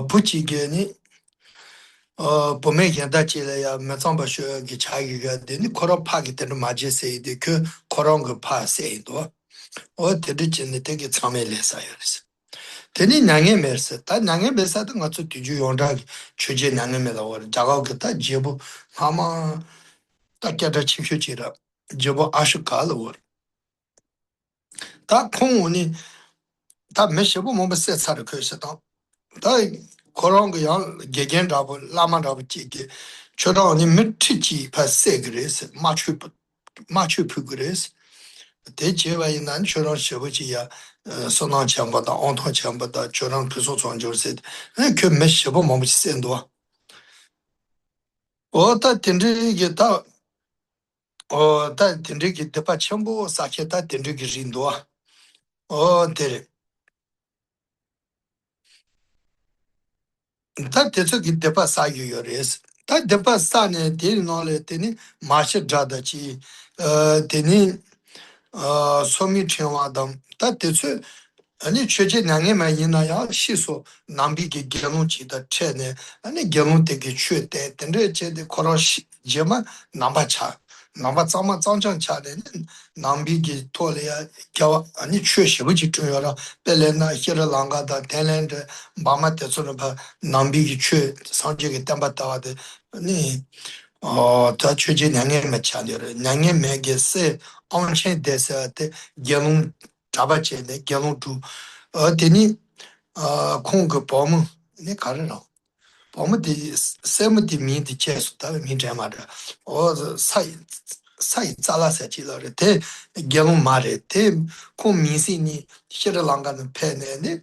부치게니 보면 다치래야 매성바 쇼기 차이가 되니 코로 파기 되는 마제세이데 그 코런 거 파세이도 어디든지 되게 참여해서요스 되니 낭에 메서 다 낭에 메서도 같이 뒤주 용다 주제 낭에 메다워 자가겠다 제부 아마 딱게다 치표지라 제부 아슈칼로 다 콩우니 다 메셔부 몸세 차를 그셔다 다 그런 거야 개겐다고 라마다고 지게 저런이 밑치지 파세 그래서 맞추 그래서 대체와의 난 저런 셔버지야 선한 cham보다 온통 cham보다 저런 부서 전조세 그 메셔버 몸이 센도 어다 된지게 다 된지게 대파 첨부 사케다 된지게 진도 데 다 대서기 대파 사유요레스 다 대파 사네 데노레 데니 마셔 자다치 데니 소미 쳔와담 다 대서 아니 최제 낭에만 있나야 시소 남비게 결혼지다 체네 아니 결혼 되게 최대 근데 제대 코로시 제마 남바차 남바 자마 장장 차는 남비게 토래야 겨 아니 최시부지 중요라 벨레나 히르랑가다 텔렌드 마마테서는 바 남비게 최 상적에 담바다와데 아니 다 최제 낭에만 차려라 낭에 매게세 온체 데서때 결혼 잡아체네 결혼도 되니 콩그 범은 네 가르라 범디 세무디 미디 체스다 미자마다 사이 잘라서지라래 대 결혼 말에 대 코미시니 시르랑가는 페네네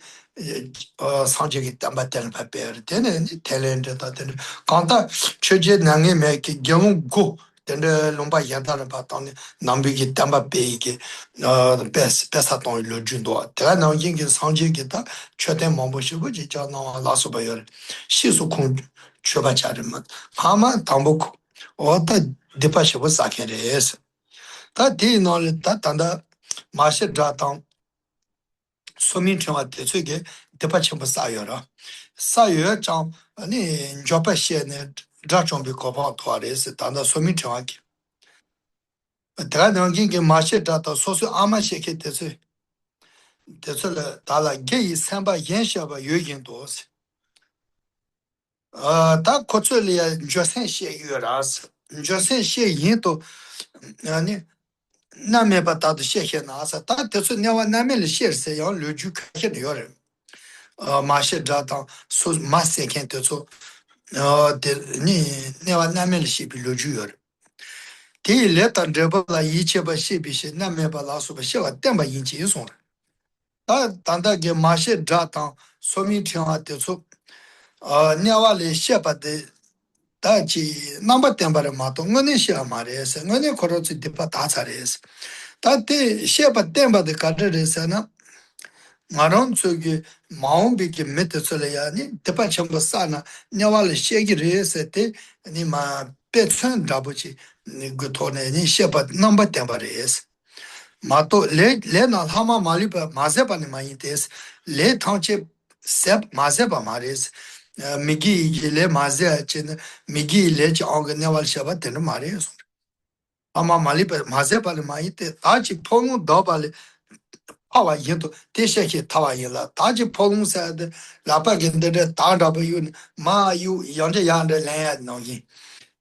상적이 담바다는 파페르 되네 탤런트다 되네 간다 최제 낭에 매게 결혼 고 근데 롬바 야다는 바탕에 남비기 담바 베이게 베사동 일 준도 내가 나긴 게 상지기다 최대 몸보시고 진짜 나 라서바요 시수콩 쳐바자르면 파마 담보 어다 디파시고 사케레스 다 디노를 다 단다 마셔 자당 소민청한테 되게 디파치고 사요라 사요 장 아니 접하시네 자정비 고바 토아레스 단다 소민청한테 내가 넘긴 게 마셔다도 소수 아마시게 돼서 달라 게이 삼바 연셔바 요긴도스 다 코츠리아 조센시에 유라스 조센시에 인도 아니 남에바다도 시에나서 다 돼서 내가 남을 시에서 요 류주 카케 요래 마셔다도 소 마세켄 돼서 니 내가 남을 시비 류주 요래 디 레터 드버라 이체바 시비시 남에바 라수바 시와 템바 인치 유송 다 단다게 마셰 자타 소미 팅한테서 냐와레 셰바데 다지 넘버 템바레 마토 응네 시아 마레스 응네 코로츠 디파 다차레스 다테 셰바 템바데 카드레스나 마론 저기 마음비게 메테솔야니 디파 첨부 사나 냐와레 셰기레스테 니마 베츠 다부지 그토네니 셰바 넘버 템바레스 마토 레나 하마 말리바 마제바니 마이테스 레 탕체 셉 마제바 마레스 미기 레 마제 chen 미기 레 앙그네왈 샤바 테는 마레스 아마 말리바 마제바니 마이테 아치 퐁우 더발레 아와 예도 대셰케 타와일라 다지 퐁사데 라바겐데 다다바유 마유 양제 양데 레야 노기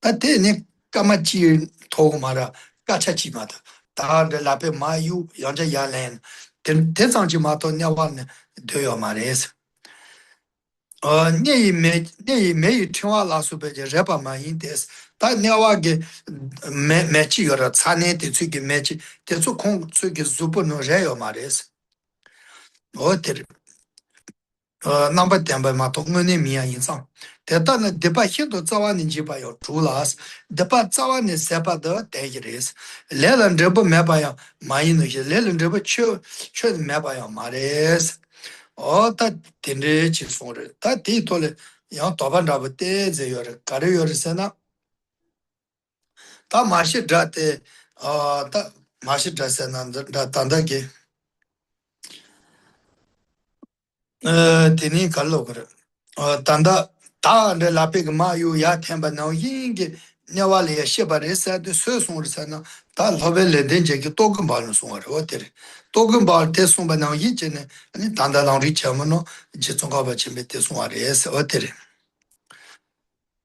아테니 까마치 토마라 까차치마다 다데 라페 마유 양제 야렌 대상지 마토 냐완네 되어 말해서 네메 튀와 라수베제 레바마인데스 다 냐와게 매치여라 차네데 츠게 매치 대소 콩 츠게 zupo no reyo 말해서 어ter number 10 by Matongone Mia in some. The done the Bahito Zawani Jibayo, Julas, the Patsawani Sepa the Dageris, Leland Rebo Mabaya, Maino, Leland Rebo Chud Mabaya Mares, all that Tinrich is for it. That titole, young Toban Rabate, your career sena, that Mashi Drate, that Mashi Drasen and the Tandaki. Tini kalokre. Tanda ta de la pig ma yu ya temba na yingi nyawali ya sheba resa de so son resa na ta lobe le denje ki togun bal no son ro tere. Togun bal te son ba na yin ne ani tanda lang ri chama no je son ka ba chimbe te son res o tere.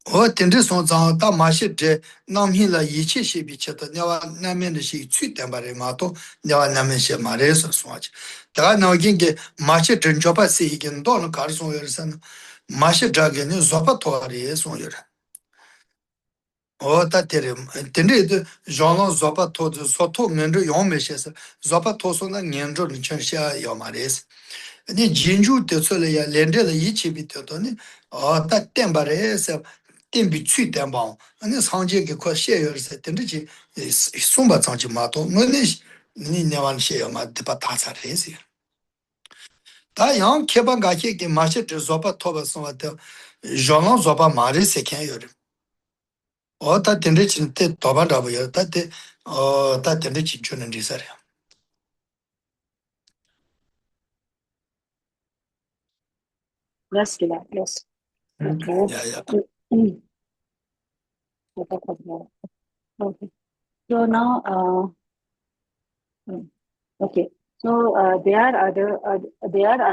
O tende son zang ta ma shi de nam hin la yi chi shi bi che ta nyawa na men de shi chu temba re ma to nyawa na men she ma res son ach. Ta na yingi ma shi den joba se yin don kar son yer 마시 드라겐이 조파 토아리에 손여라. 오다 테레 텐데도 존로 조파 토도 소토 멘도 용메셰스 조파 토소나 년조 니천샤 요마레스. 아니 진주 때sol에야 렌데의 이치비터도니 오다 템바레스 템비 취 템방 아니 상제게 코셰여스 텐데지 숨바 장지 마도 뭐니 니 네완 셰요마 데바 타사레스. 다 양 개방 가게 마시 조파 토바송한테 Jolan zoba mari seken yori. O ta tende chin te toba rabu yori, ta tende chin chunan risari. Let's do that. Yes. Okay. Yeah, yeah. Okay. So now, okay. So there are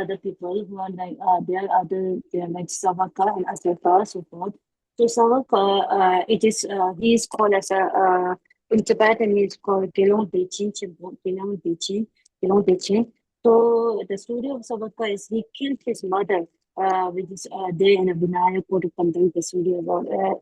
other people who are like they are like Savaka and Asaka, so forth. So Savaka, he is called as a in Tibetan he is called Gelong Dechin Chimbo, Gelong Dechin, Gelong Dechin. So the story of Savaka is he killed his mother, which is there in a Vinaya code of conduct. The story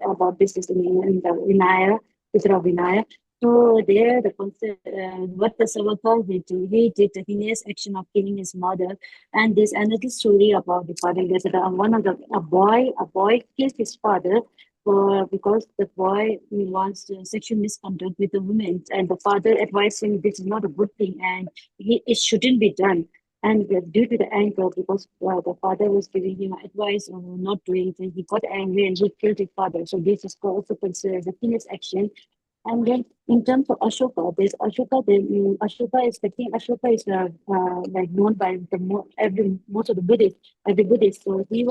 about this is in the Vinaya, Pitra Vinaya. So there, the concept, what the Savaka did, he did the heinous action of killing his mother, and there's another story about the father. There's a boy killed his father because the boy wants sexual misconduct with a woman, and the father advised him this is not a good thing, and it shouldn't be done. And due to the anger, because the father was giving him advice on not doing it, he got angry and he killed his father. So this is also considered a heinous action. And then in terms of Ashoka, there's Ashoka. Ashoka is the king. Ashoka is like known by most of the Buddhists, every Buddhist. So he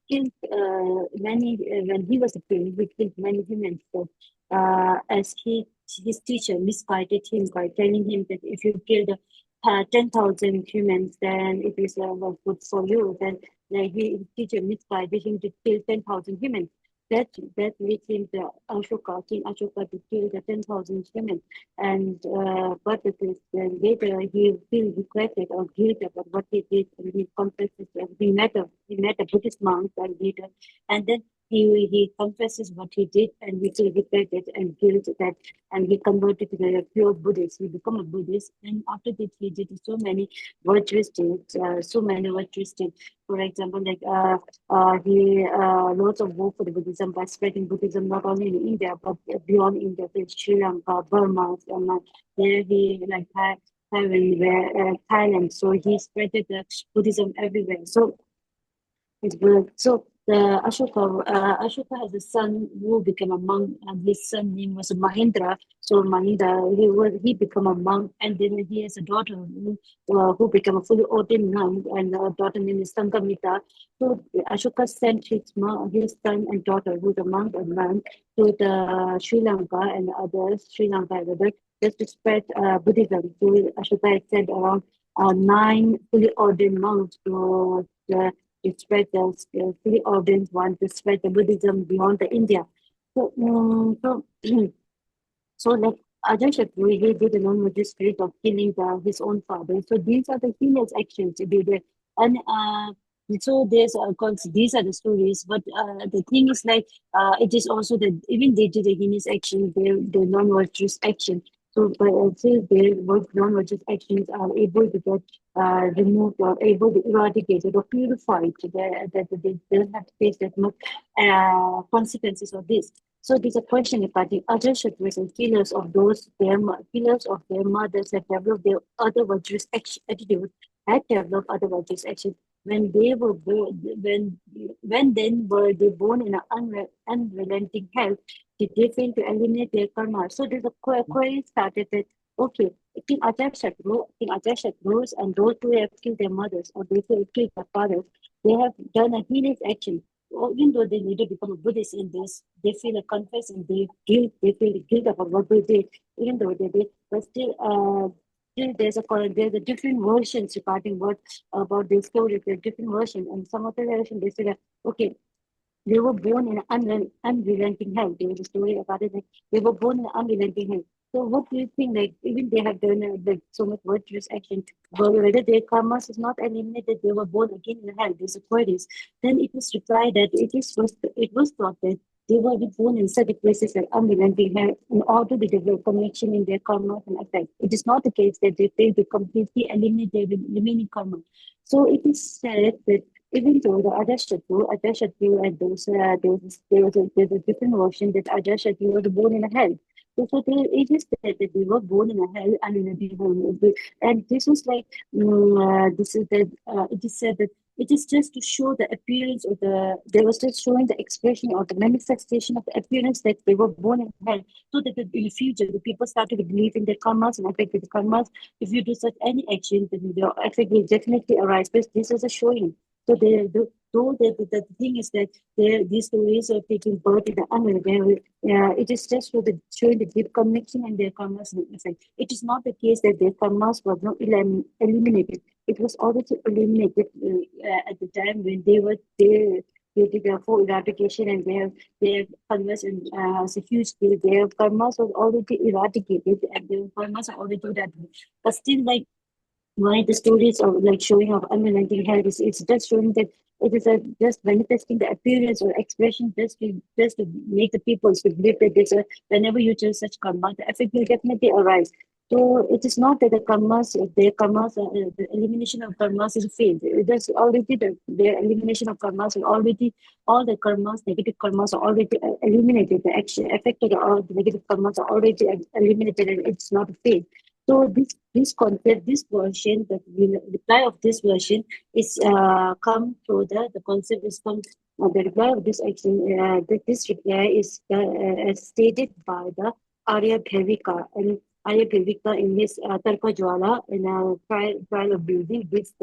killed many when he was a king. He killed many humans. So as his teacher misguided him by telling him that if you killed 10,000 humans, then it is well, good for you. Then his teacher misguided him to kill 10,000 humans. That made him the Ashoka, King Ashoka, to kill the 10,000 humans. And but later he feel regretted or guilty about what he did, and he confesses. And he met a Buddhist monk and later, and then he confesses what he did, and he feel regretted and guilt that, and he converted to the pure Buddhist. He become a Buddhist, and after that he did so many virtuous deeds, For example, like he lots of work for the Buddhism by spreading Buddhism not only in India but beyond India, in Sri Lanka, Burma, and there he like Thailand. So he spread the Buddhism everywhere. So it's good. So the Ashoka has a son who became a monk, and his son name was Mahindra. So Mahindra, he became a monk, and then he has a daughter who became a fully ordained monk, and a daughter named is Sangamita. So Ashoka sent his son and daughter, who's a monk and nun, to the Sri Lanka and others, just to spread Buddhism. So Ashoka had sent around 9 fully ordained monks to spread the three organs want to spread the Buddhism beyond the India. So, so like Ajahn Shatru, he did along with this spirit of killing his own father. So these are the heinous actions he did. And so there's of course these are the stories, but the thing is like it is also that even they did a heinous action, the non-virtuous action. So, but still, their non-virtuous actions are able to get removed or able to eradicated or purified. That they don't have to face that much consequences of this. So, there's a question regarding other Shatras and killers of killers of their mothers that developed their other virtuous attitudes, had developed other virtuous actions when they were born. When then were they born in an unrelenting health? Did they fail to eliminate their karma? So there's a query started that, okay, King Ajatashatru and those who have killed their mothers or those who have killed their fathers, they have done a heinous action. Even though they need to become a Buddhist in this, they feel a confess and they feel the guilt about what they did, even though they did, but still there's a different versions regarding what about this story. There's different version, and some of the version they say that okay, they were born in unrelenting hell. There was a story about it. Like they were born in unrelenting hell. So what do you think? Like even they have done like so much virtuous action, but whether their karmas is not eliminated, they were born again in hell. There's a queries. Then it was replied that it was thought that they were born in such places like unrelenting hell in order to develop connection in their karma and effect. It is not the case that they fail to completely eliminate their remaining karma. So it is said that even though the Ajashatru and there's a different version that Ajashatru was born in a hell. So it is said that they were born in a hell and in a demon. And this was like, this is that, it is said that it is just to show the appearance of they was just showing the expression or the manifestation of the appearance that they were born in hell. So that in the future, the people started to believe in their karmas and affect with the karmas. If you do such any action, then the effect will definitely arise. But this is a showing. So the thing is that these stories are taking birth in the unknown. It is just showing the deep connection and their karmas effect. It is not the case that their karmas were not eliminated. It was already eliminated at the time when they did their full eradication and their karmas and as a huge scale. Their karmas was already eradicated and their karmas are already eradicated. But still, like why the stories of like showing of unrelenting health is it's just showing that it is just manifesting the appearance or expression just to make the people to believe that there's a whenever you choose such karma, the effect will definitely arise. So it is not that the karmas, the elimination of karmas is failed. There's already the elimination of karmas is already all the karmas, negative karmas are already eliminated. The action affected all the negative karmas are already eliminated, and it's not a fail. So this concept, this version, the reply of this version is come through the concept is come the reply of this action. This reply is stated by the Arya Bhavika and Arya Bhavika in his Tarka Jwala in a trial of building. This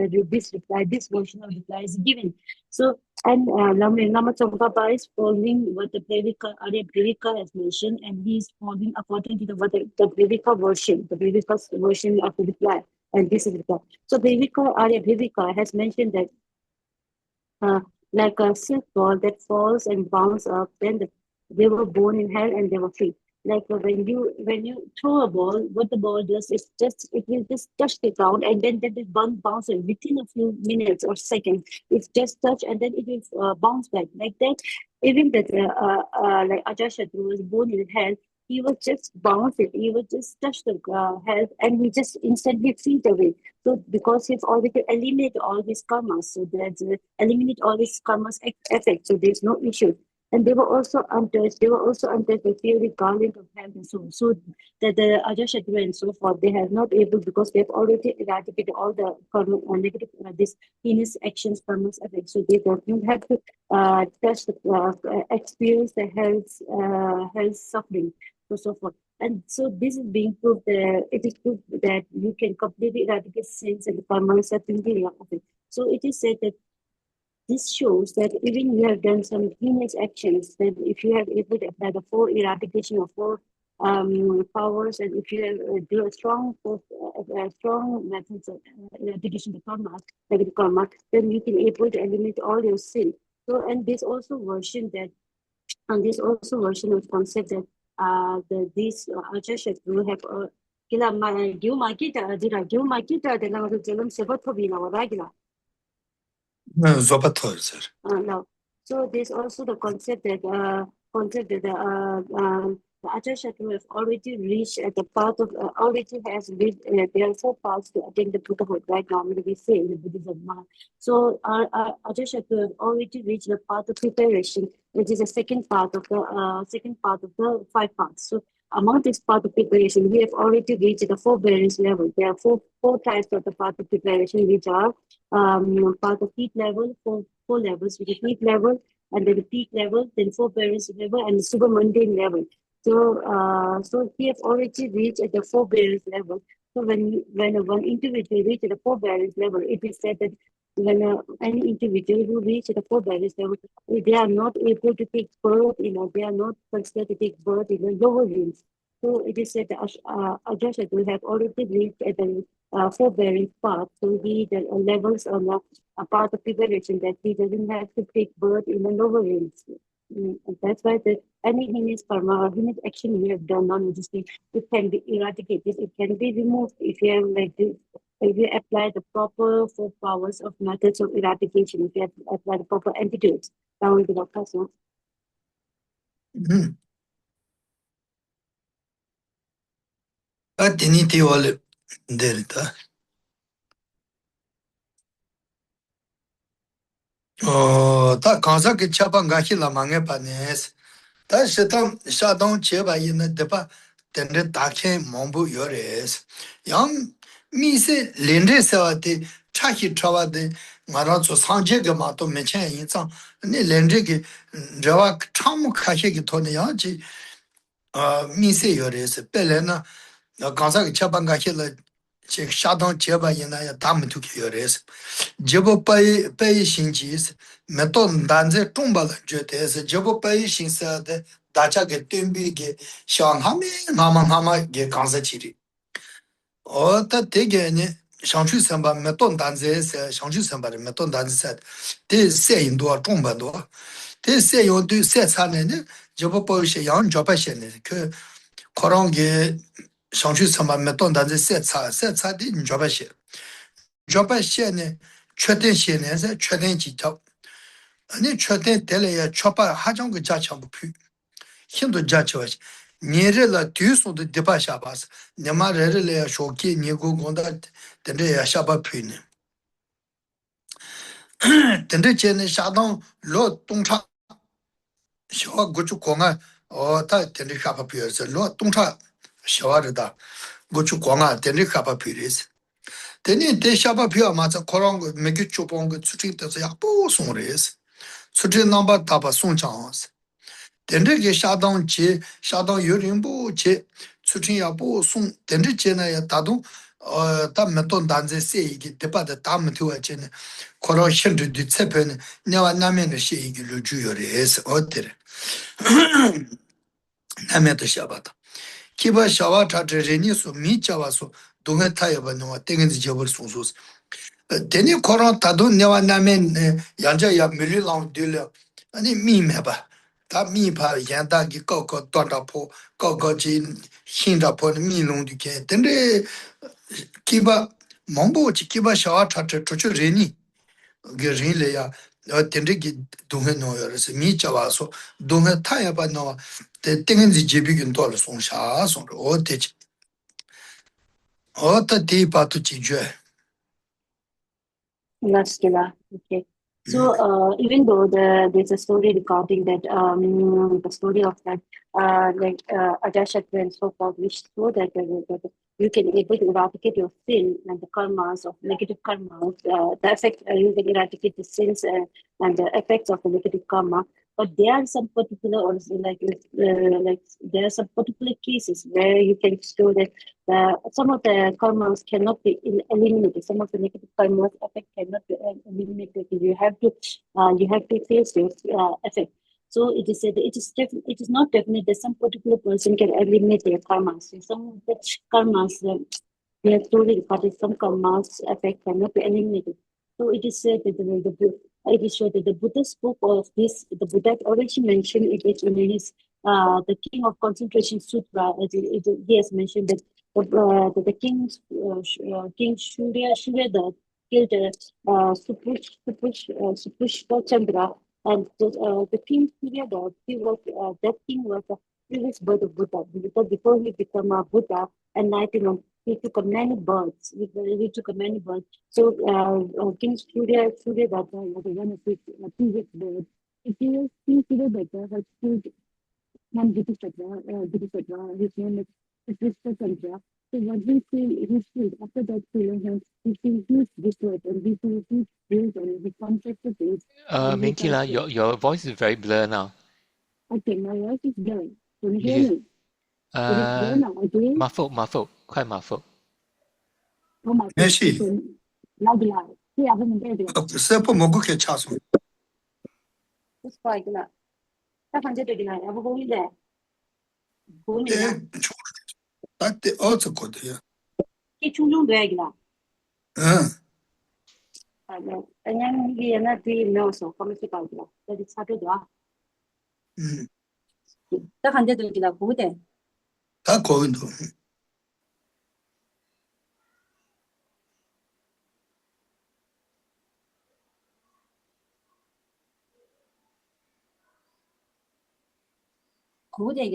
version of reply is given. So and Lama Tsongkhapa is following what the Arya Brevika has mentioned, and he is following according to the Brevika version, the Brevika's version of the reply. And this is the reply. So Arya Brevika has mentioned that uh, like a silk ball that falls and bounces up, they were born in hell and they were free. Like when you throw a ball, what the ball does is it will just touch the ground and then it bounces within a few minutes or seconds. It's just touch and then it will bounce back like that. Even that like Ajashatru was born in hell, he was just bounce it. He would just touch the hell and he just instantly freed away. So because he's already eliminated all his karmas, so that's eliminate all his karmas effect. So there's no issue. And they were also untouched. They were also untouched by the garland of health and so on. So that the Ajashatru and so forth, they have not able because they've already eradicated all the karma negative this heinous actions, karmas effect. So they don't have to touch the experience the health suffering, so forth. And so this is being proved it is proved that you can completely eradicate sins and the karma certainty of it. So it is said that this shows that even you have done some heinous actions, that if you have able to apply the full eradication of four powers, and if you have, do a strong methods of eradication of karma, negative karma, then you can able to eliminate all your sin. So, and this also version that and this also version of concept that these Ajahn have kila give makita dira give makita de la jalam sebat hobi na wala Zopator, sir. now. So there's also the concept that The Acharya Shakti have already reached at the path of, already has reached, there are 4 paths to attain the Buddhahood, right? Normally we say in the Buddhism. So our Acharya Shakti have already reached the path of preparation, which is the second part of the 5 paths. So among this path of preparation, we have already reached the forbearance level. There are four types of the path of preparation, which are path of heat level, four levels, which is heat level, and then the peak level, then forbearance level, and the super mundane level. So we have already reached at the forbearance level. So when one individual reaches the forbearance level, it is said that when any individual who reaches the forbearance level, they are not able to take birth, they are not considered to take birth in the lower realms. So it is said that Ajahn will have already reached at the forbearance path. So he the levels on a path of preparation that he doesn't have to take birth in the lower realms. And that's why any heinous karma or heinous action you have done non-existing, it can be eradicated, it can be removed if you have if you apply the proper 4 powers of methods of eradication, if you have apply the proper antidotes. Down to the person. Tini ti wale derita. Ta kansa ke chapa ngahi la mange panes. Ta shetam shadong cheba yina depa tendre dakhe mombu yores. Yang mi se lendre sewa te chahi trawa de ngara zo sanje ge ma to mechen yin zang. Ni lendre ge rawa chamu kahe ge tone yang chi mi se yores. Pele na kansa ke chapa ngahi la shadong cheba yina ya dam tu ke yores. Jebo pai shinjis, meton danze tumbala jotes, jebo pai shinsa de dacha ge tembi ge shan hame nama ge kansa chiri. O ta tege ne shangshu samba meton danze se shangshu samba meton danze se de se indo tumba do. De se yo de se tsane ne jebo pai she yang jopa she ne ke korang ge shangshu samba meton danze se tsa de jopa she. Jopa shene, choten shene, choten jitao. Ani choten tele ya chopa hajang ga jachang pu. Hindu jachawash. Nyere la dusu de depa shabas. Nyama rere le ya shoki nyego gonda tende ya shaba pu ne. Tende chene shadang lo tongcha. Shawa gochu konga o ta tende shaba pu yose. Lo tongcha shawa rida. Gochu konga tende shaba pu yose. Teni te shaba piwa maza korang megi chupong tsuchik tsa yakpo song res. Tsuchik namba taba song changwas. Tendri ke shadang che, shadang yorinpo che, tsuchik yakpo song, tendri che na ya tadung ta meton danze se iki, tepa da ta mtiwa che ne, korang shindri di tsepe ne, nyawa namen she iki lu juyo res, o tere. Namen to shabata. Kiba shawa chatre reni su, mi chawa su, dunga tayaba nwa, tengenzi jabar song sus. Teni korang tadu newa namen yanja ya mili lang dili ani mi meba ta mi pa yanda ki kau tonda po kau chi hinda po mi long di ke tende kiba mambo chi kiba shawa chate chuchu reni ge rin le ya tende ki dunga no yores mi chawa so dunga taya ba no te tengen zi jebi gun to song sha song o te o ta ti pa tu chi jue. Last killer. Okay. So even though there's a story regarding that the story of that Ajahn and so published so that, that you can able to eradicate your sin and the karmas of negative karmas, the effect you can eradicate the sins and the effects of the negative karma. But there are some particular, or like there are some particular cases where you can show that some of the karmas cannot be eliminated. Some of the negative karmas effect cannot be eliminated. You have to face your effect. So it is said that it is not definite that some particular person can eliminate their karmas. So some of the karmas we have told that some karmas effect cannot be eliminated. So it is said that it is said that the Buddha spoke of this. The Buddha already mentioned it in his the King of Concentration Sutra. He has mentioned that the King Shuryadeva killed Supushpa Chandra, and the King Shuryadeva, that king was previous birth of Buddha. Because before he became a Buddha, enlightenment, he took a many births. He took a many births. So King Surya Datta was one of his previous births. If you see Surya Datta has killed one Bodhisattva, his name is Krishna Chandra. So what we see, he killed after that killing, he feels huge discord and he feels huge guilt and he contracted this and he Minkila, passed. your voice is very blur now. Okay, my voice is done. Can you It hear is me? It is there now, okay? muffled, quite muffled. Oh my God, Meshi, okay. Loud loud. See, I haven't heard it. Sepo Moguke Chasu. It's quite loud. I can't get it now. I'm going there. Going there. That the also good, yeah. Cái chung chung đấy là anh em đi là đi đâu số không biết cái gì là đi sao đó ta không thể được là cố định That going to.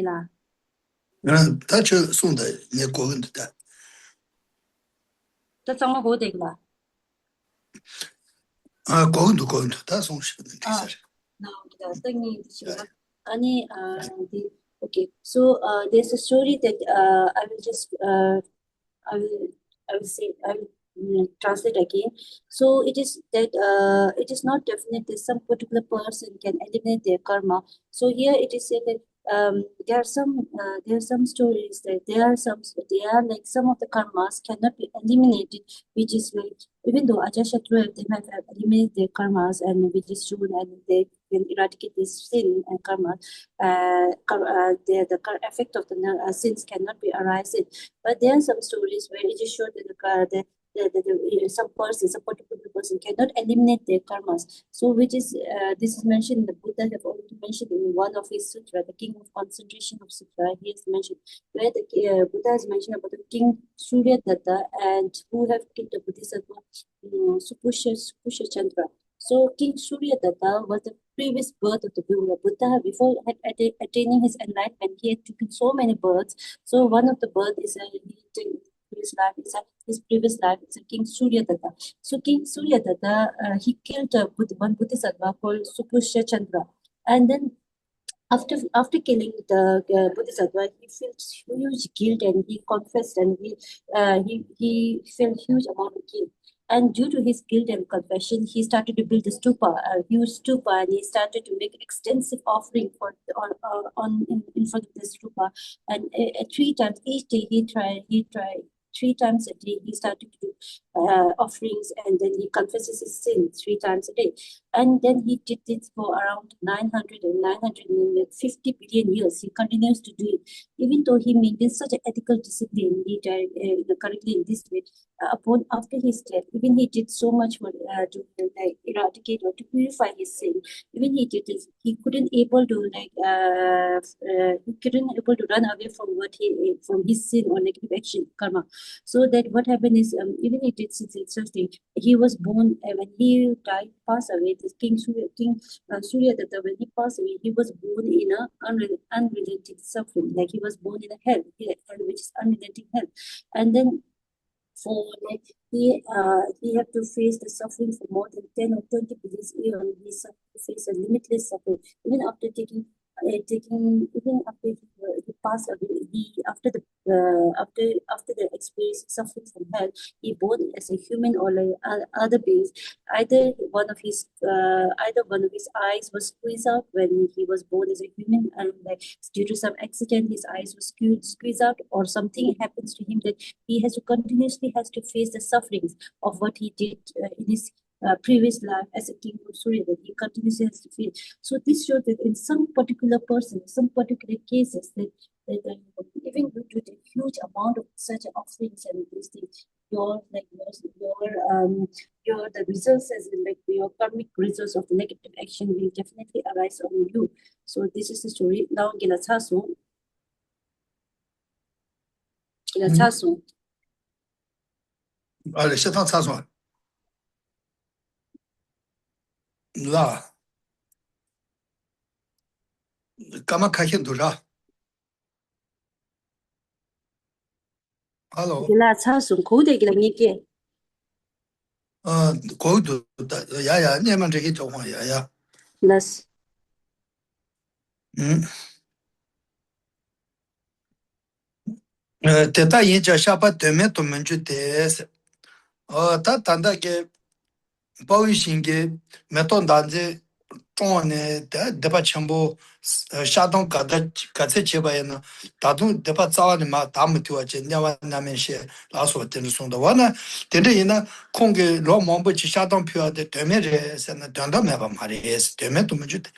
là That's a Sunday, near going to that. ta xong cố định là Going to that's on shit. no tất nhiên chỉ là anh okay so there's a story that I will just I will say I will translate again. So it is that it is not definite that some particular person can eliminate their karma. So here it is said that there are some stories that there are like some of the karmas cannot be eliminated, which is like even though Ajashatru they might have eliminated their karmas and which is true and they will eradicate this sin and karma, the effect of the sins cannot be arising. But there are some stories where it is shown that some person, some particular person cannot eliminate their karmas. So, which is this is mentioned. The Buddha have already mentioned in one of his sutra, the King of Concentration of Sutra. He has mentioned where the Buddha has mentioned about the King Surya Datta and who have killed the Bodhisattva Supusha Chandra. So, King Surya Datta was the previous birth of the Buddha. Before attaining his enlightenment, he had taken so many births. So one of the birth is his previous life is a King Surya Datta. So King Surya Datta, he killed one Bodhisattva called Supusha Chandra, and then after killing the Bodhisattva, he felt huge guilt and he confessed and he felt huge amount of guilt. And due to his guilt and confession, he started to build a stupa, a huge stupa, and he started to make extensive offering in front of the stupa. And 3 times each day, he tried 3 times a day. He started to do offerings, and then he confesses his sin 3 times a day. And then he did this for around 950 billion years. He continues to do it, even though he maintains such an ethical discipline. He died currently in this way. After his death, even he did so much for to eradicate or to purify his sin. Even he did this, he couldn't able to run away from his sin or negative action karma. So that what happened is even he did such thing. He was born when he died, passed away. This King Surya Datta, when he passed away, he was born in a unrelenting suffering. Like he was born in a hell, which is unrelenting hell, and then. For like he had to face the suffering for more than 10 or 20 billion years. He faced a limitless suffering. Even after even after he passed away, after the experience suffering from hell, he born as a human or like other beings. Either one of his eyes was squeezed out when he was born as a human, and like due to some accident, his eyes were squeezed out, or something happens to him that he continuously has to face the sufferings of what he did in his previous life as a king of Surya, that he continuously has to feel. So this shows that in some particular person, some particular cases, that even due to the huge amount of such offerings and these things, the results as in like your karmic results of the negative action will definitely arise on you. So this is the story. Now gila chaso. Ale, Shetan Saswan. La. Kama Kahin Dura. Hello. Gila cha sun ko de gila mi ke. Go to the ya, never take it on ya. Las. Teta yin cha shapa teme to menju des. Ta tanda ke Bawi shinge meton danze zhōne deba chenpo shādong gādze cheba yana dādung deba tsawa ni ma dāmu tiwa che nyawa nāmen she lāso tēnri sōngda wana tēnri yana kōngi lō mōmbu chi shādong piwa de dōme re se na dōnda meba ma re es dōme tu mu jute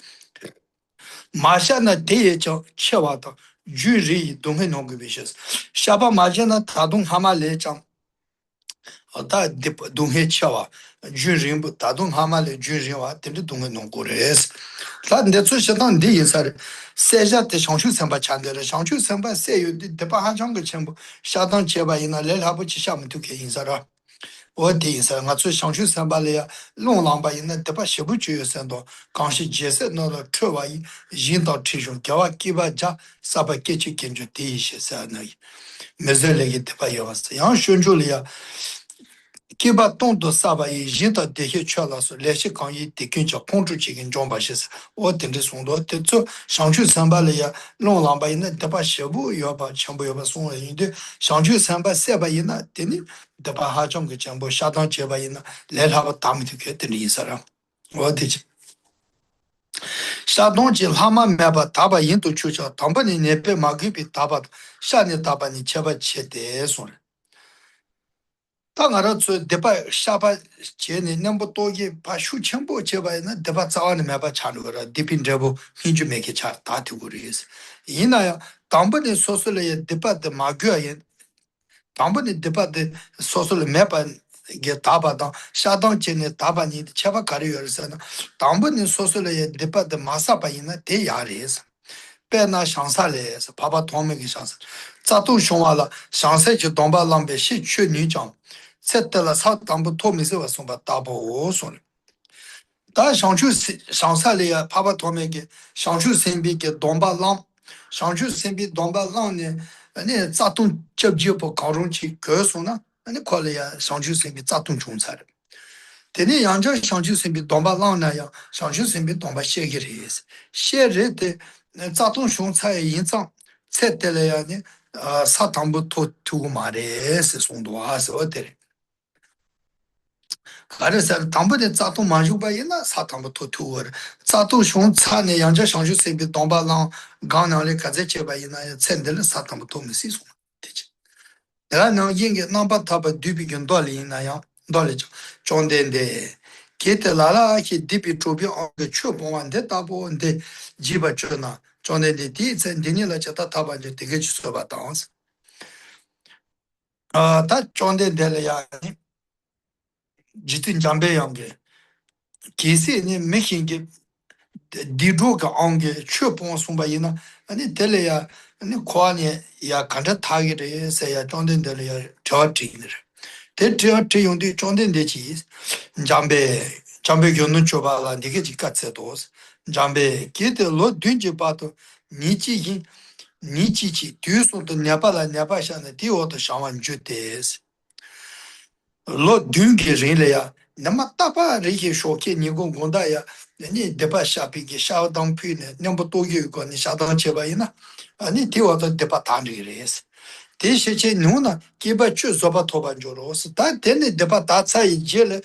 ma sha na deye chō che wata jū ri dōngi nōngu bishes shaba ma sha na dādung hama le chāng 다 동해 쳐와 주림부 다동 하말에 주림와 된데 동해 농고레스 다데 주셔던 데 인사를 세자데 상추 선바 찬데를 상추 선바 세요 데바 한정거 전부 샤던 제바이나 레하부치 샤면 두게 인사라 어디 인사 가서 상추 선바래야 농랑바이나 데바 시부 주요선도 강시 제세 너로 트와이 인도 티중 겨와 기바자 사바 깨치 견주 디시사나 메zel레게 데바 요스 양 슌줄이야 kiba tongdo saba yi jinda dehe chola so leshi kanyi dekin cha kongchu chigin zhomba shis o dendri songdo tenzo shangchu samba le ya long lamba yi na deba shebu yoba chenpo yoba songla yi de shangchu samba seba yi na teni deba hachong ke chenpo shadang cheba yi na le laba damdi ke teni yi sarang o deji shadong chi lama meba taba yin to chucha tamba ni nepe magibi taba shani taba ni cheba che de songla 당하라 저 대바 샤바 제네 넘버 도기 바슈 첨보 제바이나 대바 자와네 메바 차누거라 디핀제보 힌주 메게 차 다투고리스 이나야 담번에 소설에 대바데 마규아예 담번에 대바데 소설 메바 게 다바다 샤당 제네 다바니 제바 가리여서나 담번에 소설에 대바데 마사바이나 대야리스 배나 상사래서 바바 도메기 상사 자도 쇼와라 상사지 동바람베 시추 니장 세텔라 사담부 토미세와 송바 다보 손 다 상추 상사래야 바바 도메기 상추 생비게 동바람 상추 생비 동바람네 아니 자도 접지고 가론치 거소나 아니 콜이야 상추 생비 자도 중사래 되네 양자 상추 생비 동바람나야 상추 생비 동바 셰기리스 셰르데 자동熊菜 인상 세텔레야니 사탐부 토투 마레스 송도아스 어때 가르서 담부데 자동 마주바이나 사탐부 토투어 자동熊菜네 양자 상주 세비 동바랑 강나레 가제체바이나 쳔델 사탐부 토미시소 되지 내가 너 인게 넘바 타바 뒤비견 돌리나야 돌리죠 존데인데 게텔라라 키 디비 조비 어게 추봉한데 따보인데 지바쩌나 존데디 디센디니라 쳤다 타바제 되게 주서봐 다운스 다 존데델야 지tin 잠베 양게 기세니 메킹게 디로가 안게 추봉 송바이나 아니 델야 아니 코아니 야 간다 타게레 세야 존데델야 저티네 대트어트 용디 존데데지 잠베 교는 줘봐라 니게 지까세도 잠베 기들로 든지 봐도 니지지 뒤에서도 냐바라 냐바샤네 디오도 샤완 주데스 로 든게 린레야 나마타파 리게 쇼케 니고 gond아야 니 데바샤피게 샤오당 피네 넘버 도유고 니 샤당 제바이나 아니 디오도 데바 단리레스 대시체 누나 기바 추 조바 토반조로스 다 데네 데바 다차이 제레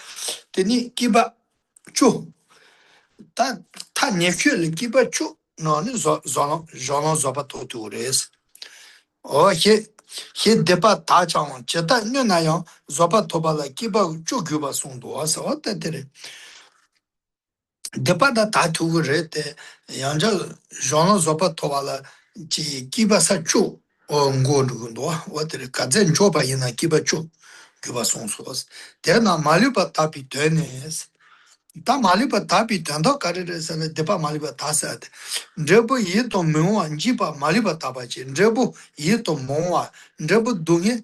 데니 기바 추다 네큐르 기바 추 너는 조노 조바 토투레스 오케 히 데바 다장 제다 누나요 조바 토발라 기바 추 규바 송도 와서 어때데 데바다 다투그레데 양자 조노 조바 토발라 지 기바사 추 ngorugundo water kazen choba ina kiba chu kiba sonsos tena maliba tapi tenes ta maliba tapi tanda karere sene depa maliba tasat ndebo yito mewa njiba maliba tabachi ndebo yito mowa ndebo dunge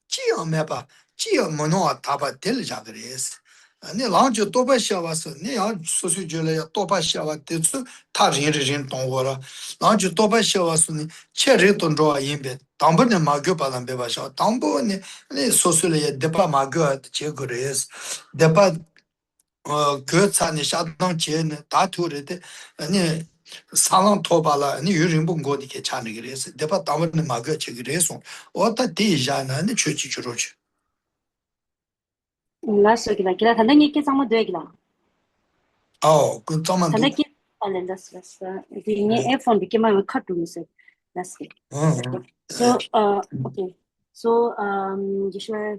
chiya meba chiya monoa taba tel jagres 아니 라운지 또바샤와서 네야 소수줄에 또바샤와 때서 다 rinrin 동거라 라운지 또바샤와서 체리 돈조아 임베 담보네 마교 발람베 바샤 담보네 네 소소레 데파 마교 제거레스 데파 교찬이 샤당 제네 다투르데 아니 상황 토발라 아니 유림봉고디 괜찮이 그래서 데파 담보네 마교 제거레서 어따 디자나네 추치주로지 Last week, like, thank you so much. 그 잠만도 Thank you. That's the iPhone became my cartoon. That's it. So, okay. So,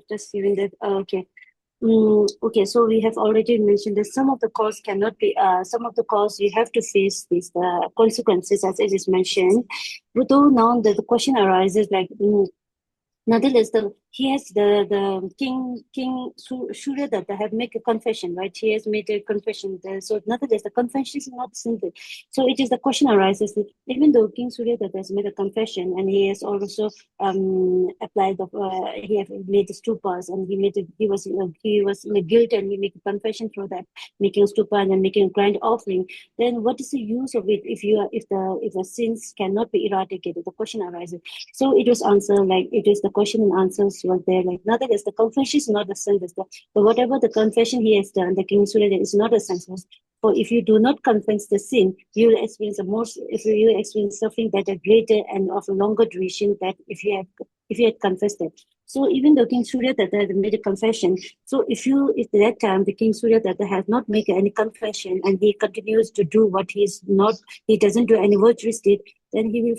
just giving that. Okay. Okay, so we have already mentioned that some of the cause cannot be, some of the cause you have to face these consequences as it is mentioned. But though now the question arises like, nonetheless, he has the King Suryadatta have made a confession, right? He has made a confession there. So nonetheless, the confession is not simple. So it is the question arises that even though King Suryadatta has made a confession and he has also applied he have made the stupas and he was in the guilt and he made a confession through that, making stupa and then making a grand offering. Then what is the use of it if the sins cannot be eradicated? The question arises. So it was answered like it is the question and answers were there like nothing is the confession is not the senseless. But whatever the confession he has done, the King Surya is not a senseless. For if you do not confess the sin, you will experience if you experience suffering that are greater and of a longer duration that if you had confessed it. So even the King Surya that had made a confession, so if that time the King Surya that has not made any confession and he continues to do what he doesn't do any virtuous deed, then he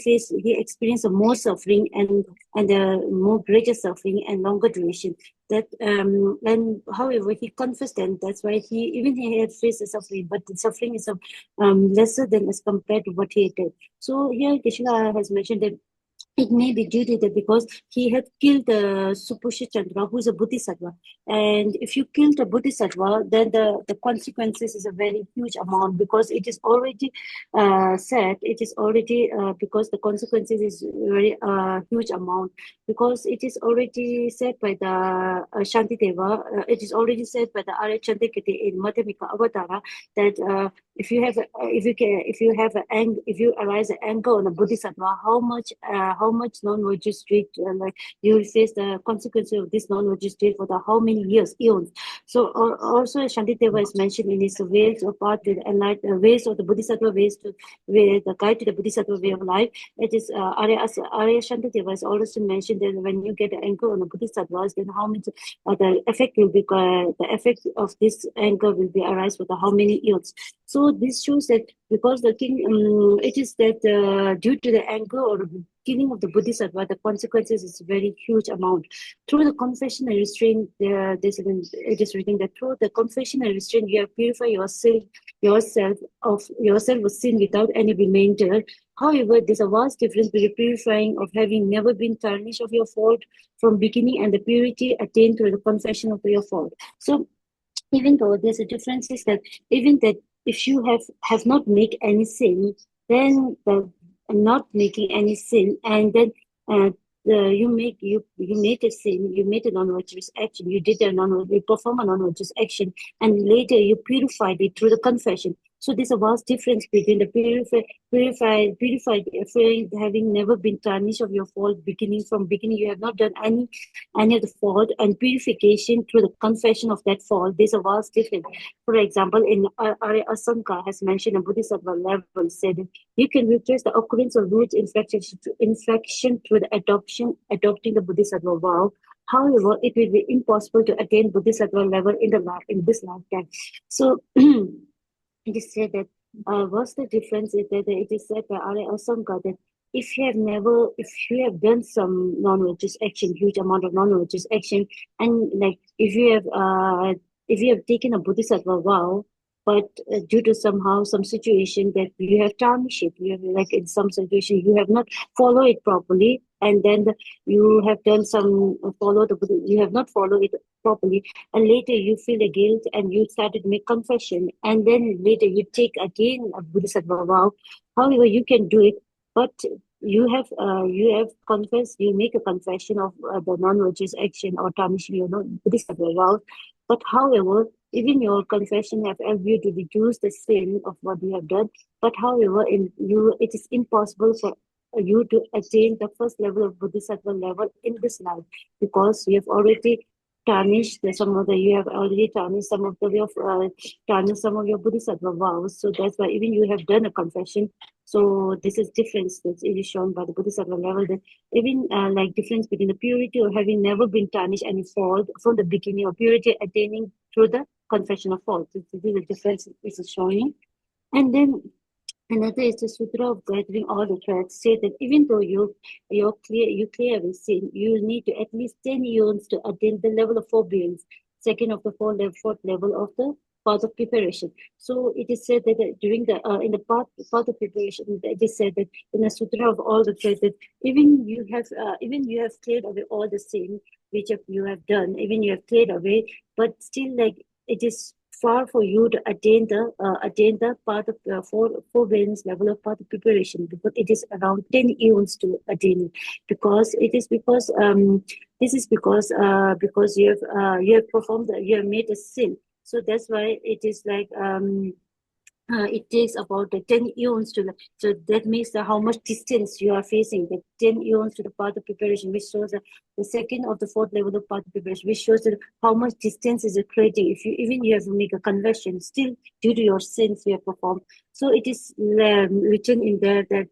experience a more suffering and a more greater suffering and longer duration. That and however he confessed and that's why he had faced the suffering, but the suffering is lesser than as compared to what he did. So here Krishna has mentioned that it may be due to that because he had killed Supusha Chandra, who is a Bodhisattva. And if you kill the Bodhisattva, then the consequences is a very huge amount because it is already said, it is already, because the consequences is very huge amount. Because it is already said by the Shantideva, it is already said by the Arya Chandrakirti in Madhyamika Avatara that if you arise an anger on a Bodhisattva, how much non-virtuous deed like you will face the consequences of this non-virtuous deed for the how many years, eons. So also Shantideva is mentioned in his ways of path to the enlightenment, ways of the Bodhisattva, the guide to the Bodhisattva way of life. It is Arya Shantideva is also mentioned that when you get anger on the Bodhisattvas, then how much the effect will be the effect of this anger will be arise for the how many eons. So this shows that because the king, it is that due to the anger or the killing of the Bodhisattva, the consequences is very huge amount. Through the confession and restraint, it is written that through the confession and restraint, you have purified yourself of sin without any remainder. However, there's a vast difference between purifying of having never been tarnished of your fault from beginning and the purity attained through the confession of your fault. So even though there's a difference is that even that if you have not made any sin, then not making any sin, and then you made a sin, you made a non-virtuous action, you perform a non-virtuous action, and later you purified it through the confession. So there's a vast difference between the purified having never been tarnished of your fault from beginning you have not done any of the fault, and purification through the confession of that fault. There's a vast difference. For example, in Arya Asanka has mentioned a Bodhisattva level said you can retrace the occurrence of root infection through the adopting the Bodhisattva vow. However, it will be impossible to attain Bodhisattva level in this lifetime. So it is said that what's the difference is that it is said by Arya Asanka that if you have done some non-religious action, huge amount of non-religious action, and like if you have taken a Bodhisattva vow, but due to some situation that you have tarnished it, you have like in some situation you have not followed it properly, and then you have done some you have not followed it properly, and later you feel the guilt and you started to make confession, and then later you take again a Bodhisattva vow. However, you can do it, but you have confessed, you make a confession of the non-religious action or tarnishing your Bodhisattva vow. But however, even your confession have helped you to reduce the sin of what you have done. But however, it is impossible for you to attain the first level of Bodhisattva level in this life, because you have already tarnished some of the you have already tarnished some of the tarnished some of your Bodhisattva vows. So that's why even you have done a confession. So this is difference that is shown by the Bodhisattva level, that even like difference between the purity or having never been tarnished any fault from the beginning, or purity attaining through the confession of fault. This is the difference this is showing. And then another is the Sutra of gathering all the threads. Say that even though you clear with sin, you need to at least 10 eons to attain the level of forbearance, second of the fourth level of the path of preparation. So it is said that during the in the path of preparation, it is said that in the Sutra of all the threads, that even you have cleared away all the sin which you have done, even you have cleared away, but still like it is far for you to attain the path of forbearance level of path of preparation, because it is around 10 eons to attain it. Because you have performed you have made a sin. So that's why it is like it takes about 10 eons to, so that means how much distance you are facing, the 10 eons to the path of preparation, which shows the second of the fourth level of path of preparation, which shows that how much distance is it creating. If you have to make a conversion, still due to your sins you have performed. So it is written in there that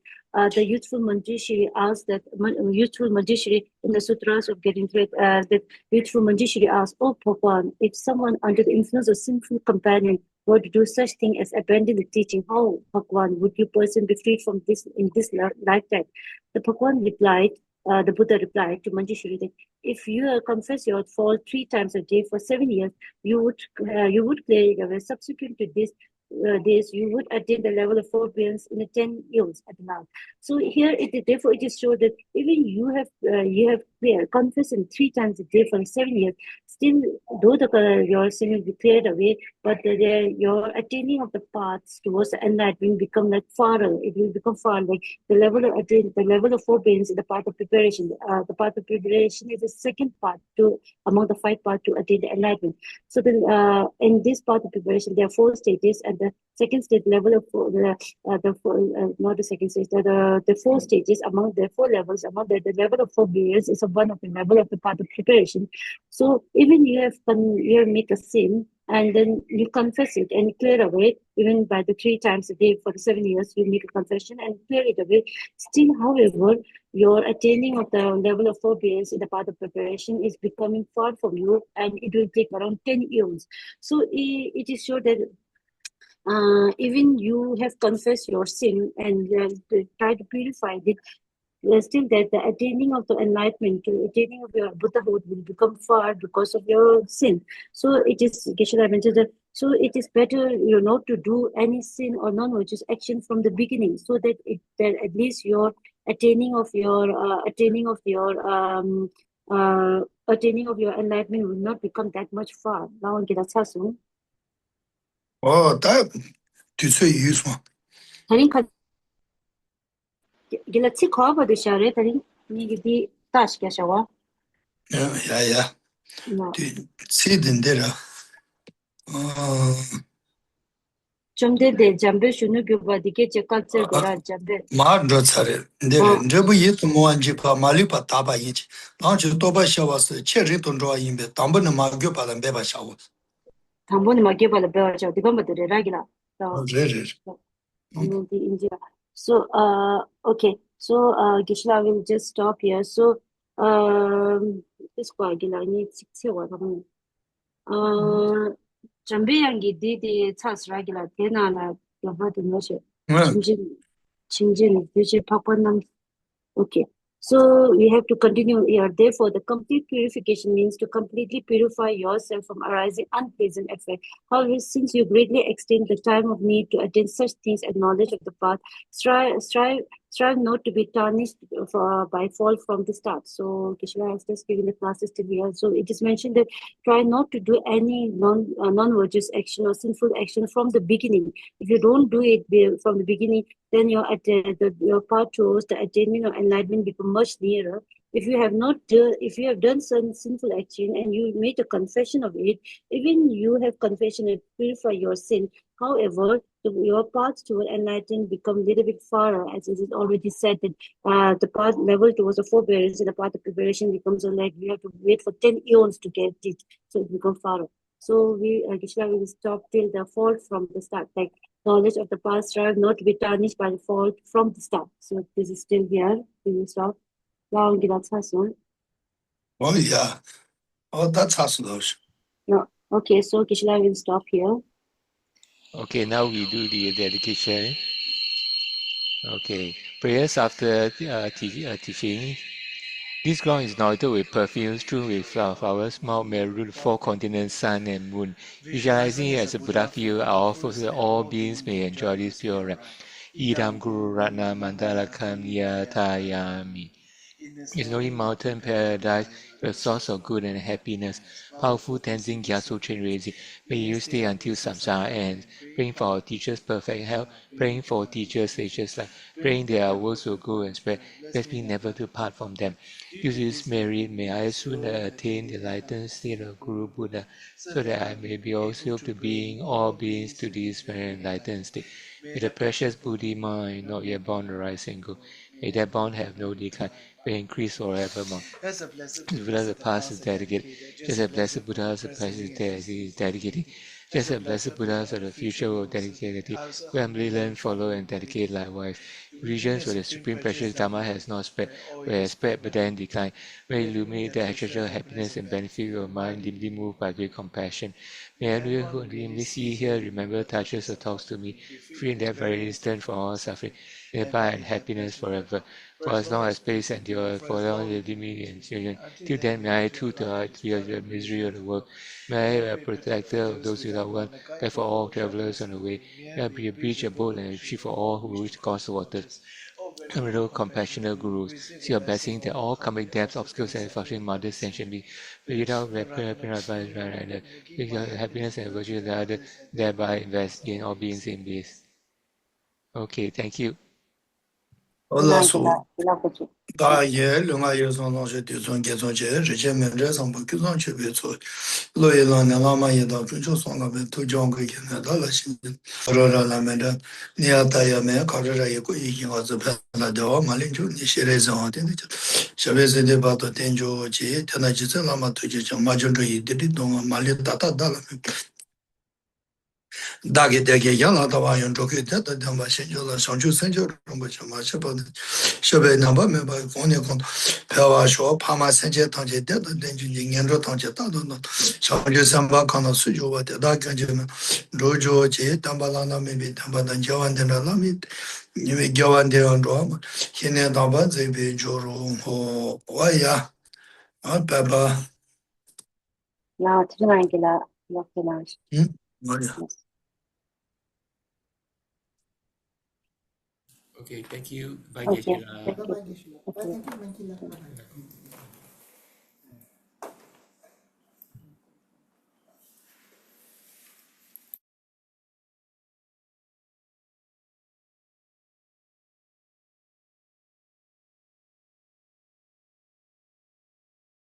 the youthful Manjushri asked that youthful Manjushri in the sutras of getting thread, that youthful Manjushri asked, "Oh Bhagwan, if someone under the influence of sinful companion were to do such thing as abandon the teaching, how, Bhagwan, would you person be freed from this in this lifetime?" The Bhagwan replied, the Buddha replied to Manjushri that if you confess your fault 3 times a day for 7 years, you would clear it away. Subsequent to this, you would attain the level of forbearance in the 10 years at the last. So here, therefore, it is shown that even you have confessed 3 times a day for 7 years. Still, though your sin will be cleared away, but your attaining of the paths towards the enlightenment become like farther. It will become far, like the level of forbearance is the path of preparation. The path of preparation is the second part among the 5 parts to attain the enlightenment. So then, in this path of preparation, there are 4 stages, and the second stage level of not the second stage, the 4 stages among the 4 levels, among the level of forbearance is one of the level of the path of preparation. So even you have made a sin, and then you confess it and clear away, even by the 3 times a day for the 7 years, you make a confession and clear it away. Still, however, your attaining of the level of forbearance in the path of preparation is becoming far from you, and it will take around 10 years. So it is sure that even you have confessed your sin and try to purify it, still that the attaining of the enlightenment, attaining of your Buddhahood will become far because of your sin. So it is, Geshe-la mentioned that, so it is better not to do any sin or non-virtuous action from the beginning, so that at least your attaining of your enlightenment will not become that much far. Now, Gila-cha-sung. Oh, that to say use one. Gila-chi-kwa ba de share, taring ni gidi tash kya shawa. Yeah. No. See then there. Chumde de jambe shunu gyuba dike che culture dera jambe. Ma drotsare. There. Jebu yit moanji pa malipa taba yich. Nanchu toba shawas che riton roa yimbe. Tambo na ma gyo pa lan beba shawas. Tambo ni magye bala bewa chaw dikamba de ragila. So okay. So Gishla will just stop here. So this kwa gila ni tsikse wa kama. Jambe yangi di tsas ragila tena la yaba de noshe. Chinjin vision papanam. Okay. So we have to continue here. Therefore, the complete purification means to completely purify yourself from arising unpleasant effect. However, since you greatly extend the time of need to attain such things and knowledge of the path, strive not to be tarnished by fall from the start. So Kishore has just given the classes till here. So it is mentioned that try not to do any non-virtuous action or sinful action from the beginning. If you don't do it from the beginning, then your path towards the attainment of enlightenment become much nearer. If you have done some sinful action and you made a confession of it, even you have confession and purify your sin, However, your path toward enlightenment become a little bit farther, as it is already said that the path level towards the forbearance and the path of preparation becomes like we have to wait for 10 eons to get it, so it becomes farther. So we, Krishna will stop till the fault from the start, like knowledge of the past strive not to be tarnished by the fault from the start. So this is still here. We will stop. Long soon. Oh, yeah. Oh, that's awesome. No. Okay, so Krishna will stop here. Okay, now we do the dedication. Okay, prayers after teaching. This ground is anointed with perfumes, strewn with flowers, Mount Meru, the four continents, sun and moon. Visualizing it as a Buddha field, I offer so that all beings may enjoy this pure rest. Idam Guru Ratna Mandalakam Yatayami. In Snowy Mountain Paradise, the source of good and happiness, powerful Tenzin Gyatso Train raising, may you stay until samsara ends, praying for our teachers' perfect health, praying for teachers' sages life, praying their words will grow and spread, bless me never to part from them. Due to this merit, may I soon attain the enlightened state of Guru Buddha, so that I may be also to being all beings to this very enlightened state. May the precious Buddhi mind not yet born arise and go. May that bond have no decline, but increase forevermore. As the Buddha of the past is dedicated, just as blessed Buddhas of the present is dedicating, just as blessed Buddhas of the future will dedicate, we humbly learn, follow, and dedicate likewise. Regions where the supreme precious Dharma has not spread, where it has spread but then declined, may illuminate the actual happiness and benefit of mind deeply moved by great compassion. May everyone who dimly see, hear, remember, touches, or talks to me, free in that very instant from all suffering, thereby and happiness forever. For as long as space endures, for as long as me and children, till then may I too to the misery of the world. May I be a protector of those without one, guide for all travelers on the way. May I be a beach, a boat, and a ship for all who wish to cross the waters. Venerable compassionate gurus, see your blessing that all karmic debts, obstacles, and frustrating mothers sanction me. Without happiness and virtue of the other, thereby invest in all beings in bliss. Okay, thank you. Allah so da ye lunga ye son long je de son ge son je je men re son bu ge son che be so lo ye lan na ma ye da chu son la be tu jong ge na da la xin ro ra la men da ni ya ta ya me ka ra ye ko yi yin wa ze pa la da ma lin chu ni she re son de she be ze de ba to ten jo ji ta na ji ze la ma tu ji ma jun ro yi de de dong ma le ta ta da la 다게 되게 양하다 와요. 저게 됐다 담바 신조라 상주 선조 그런 거 좀 마셔봐. 셔베 넘버 멤버 본에 건 배워서 파마 선제 통제 됐다 된지 년도 통제 따도 상주 삼바 칸의 수조와 대다 간지는 로조제 담발라나 메비 담바단 저한테나 라미 이미 교환되어 로 현에 담바 제비 조로 호 와야 아 바바 야, 드리마인기라, 이렇게 나. 뭐야 Okay, thank you. Bye, Okay, Geshe-la. thank you. Bye-bye, Geshe-la. Bye, thank you, Mankila. Bye-bye.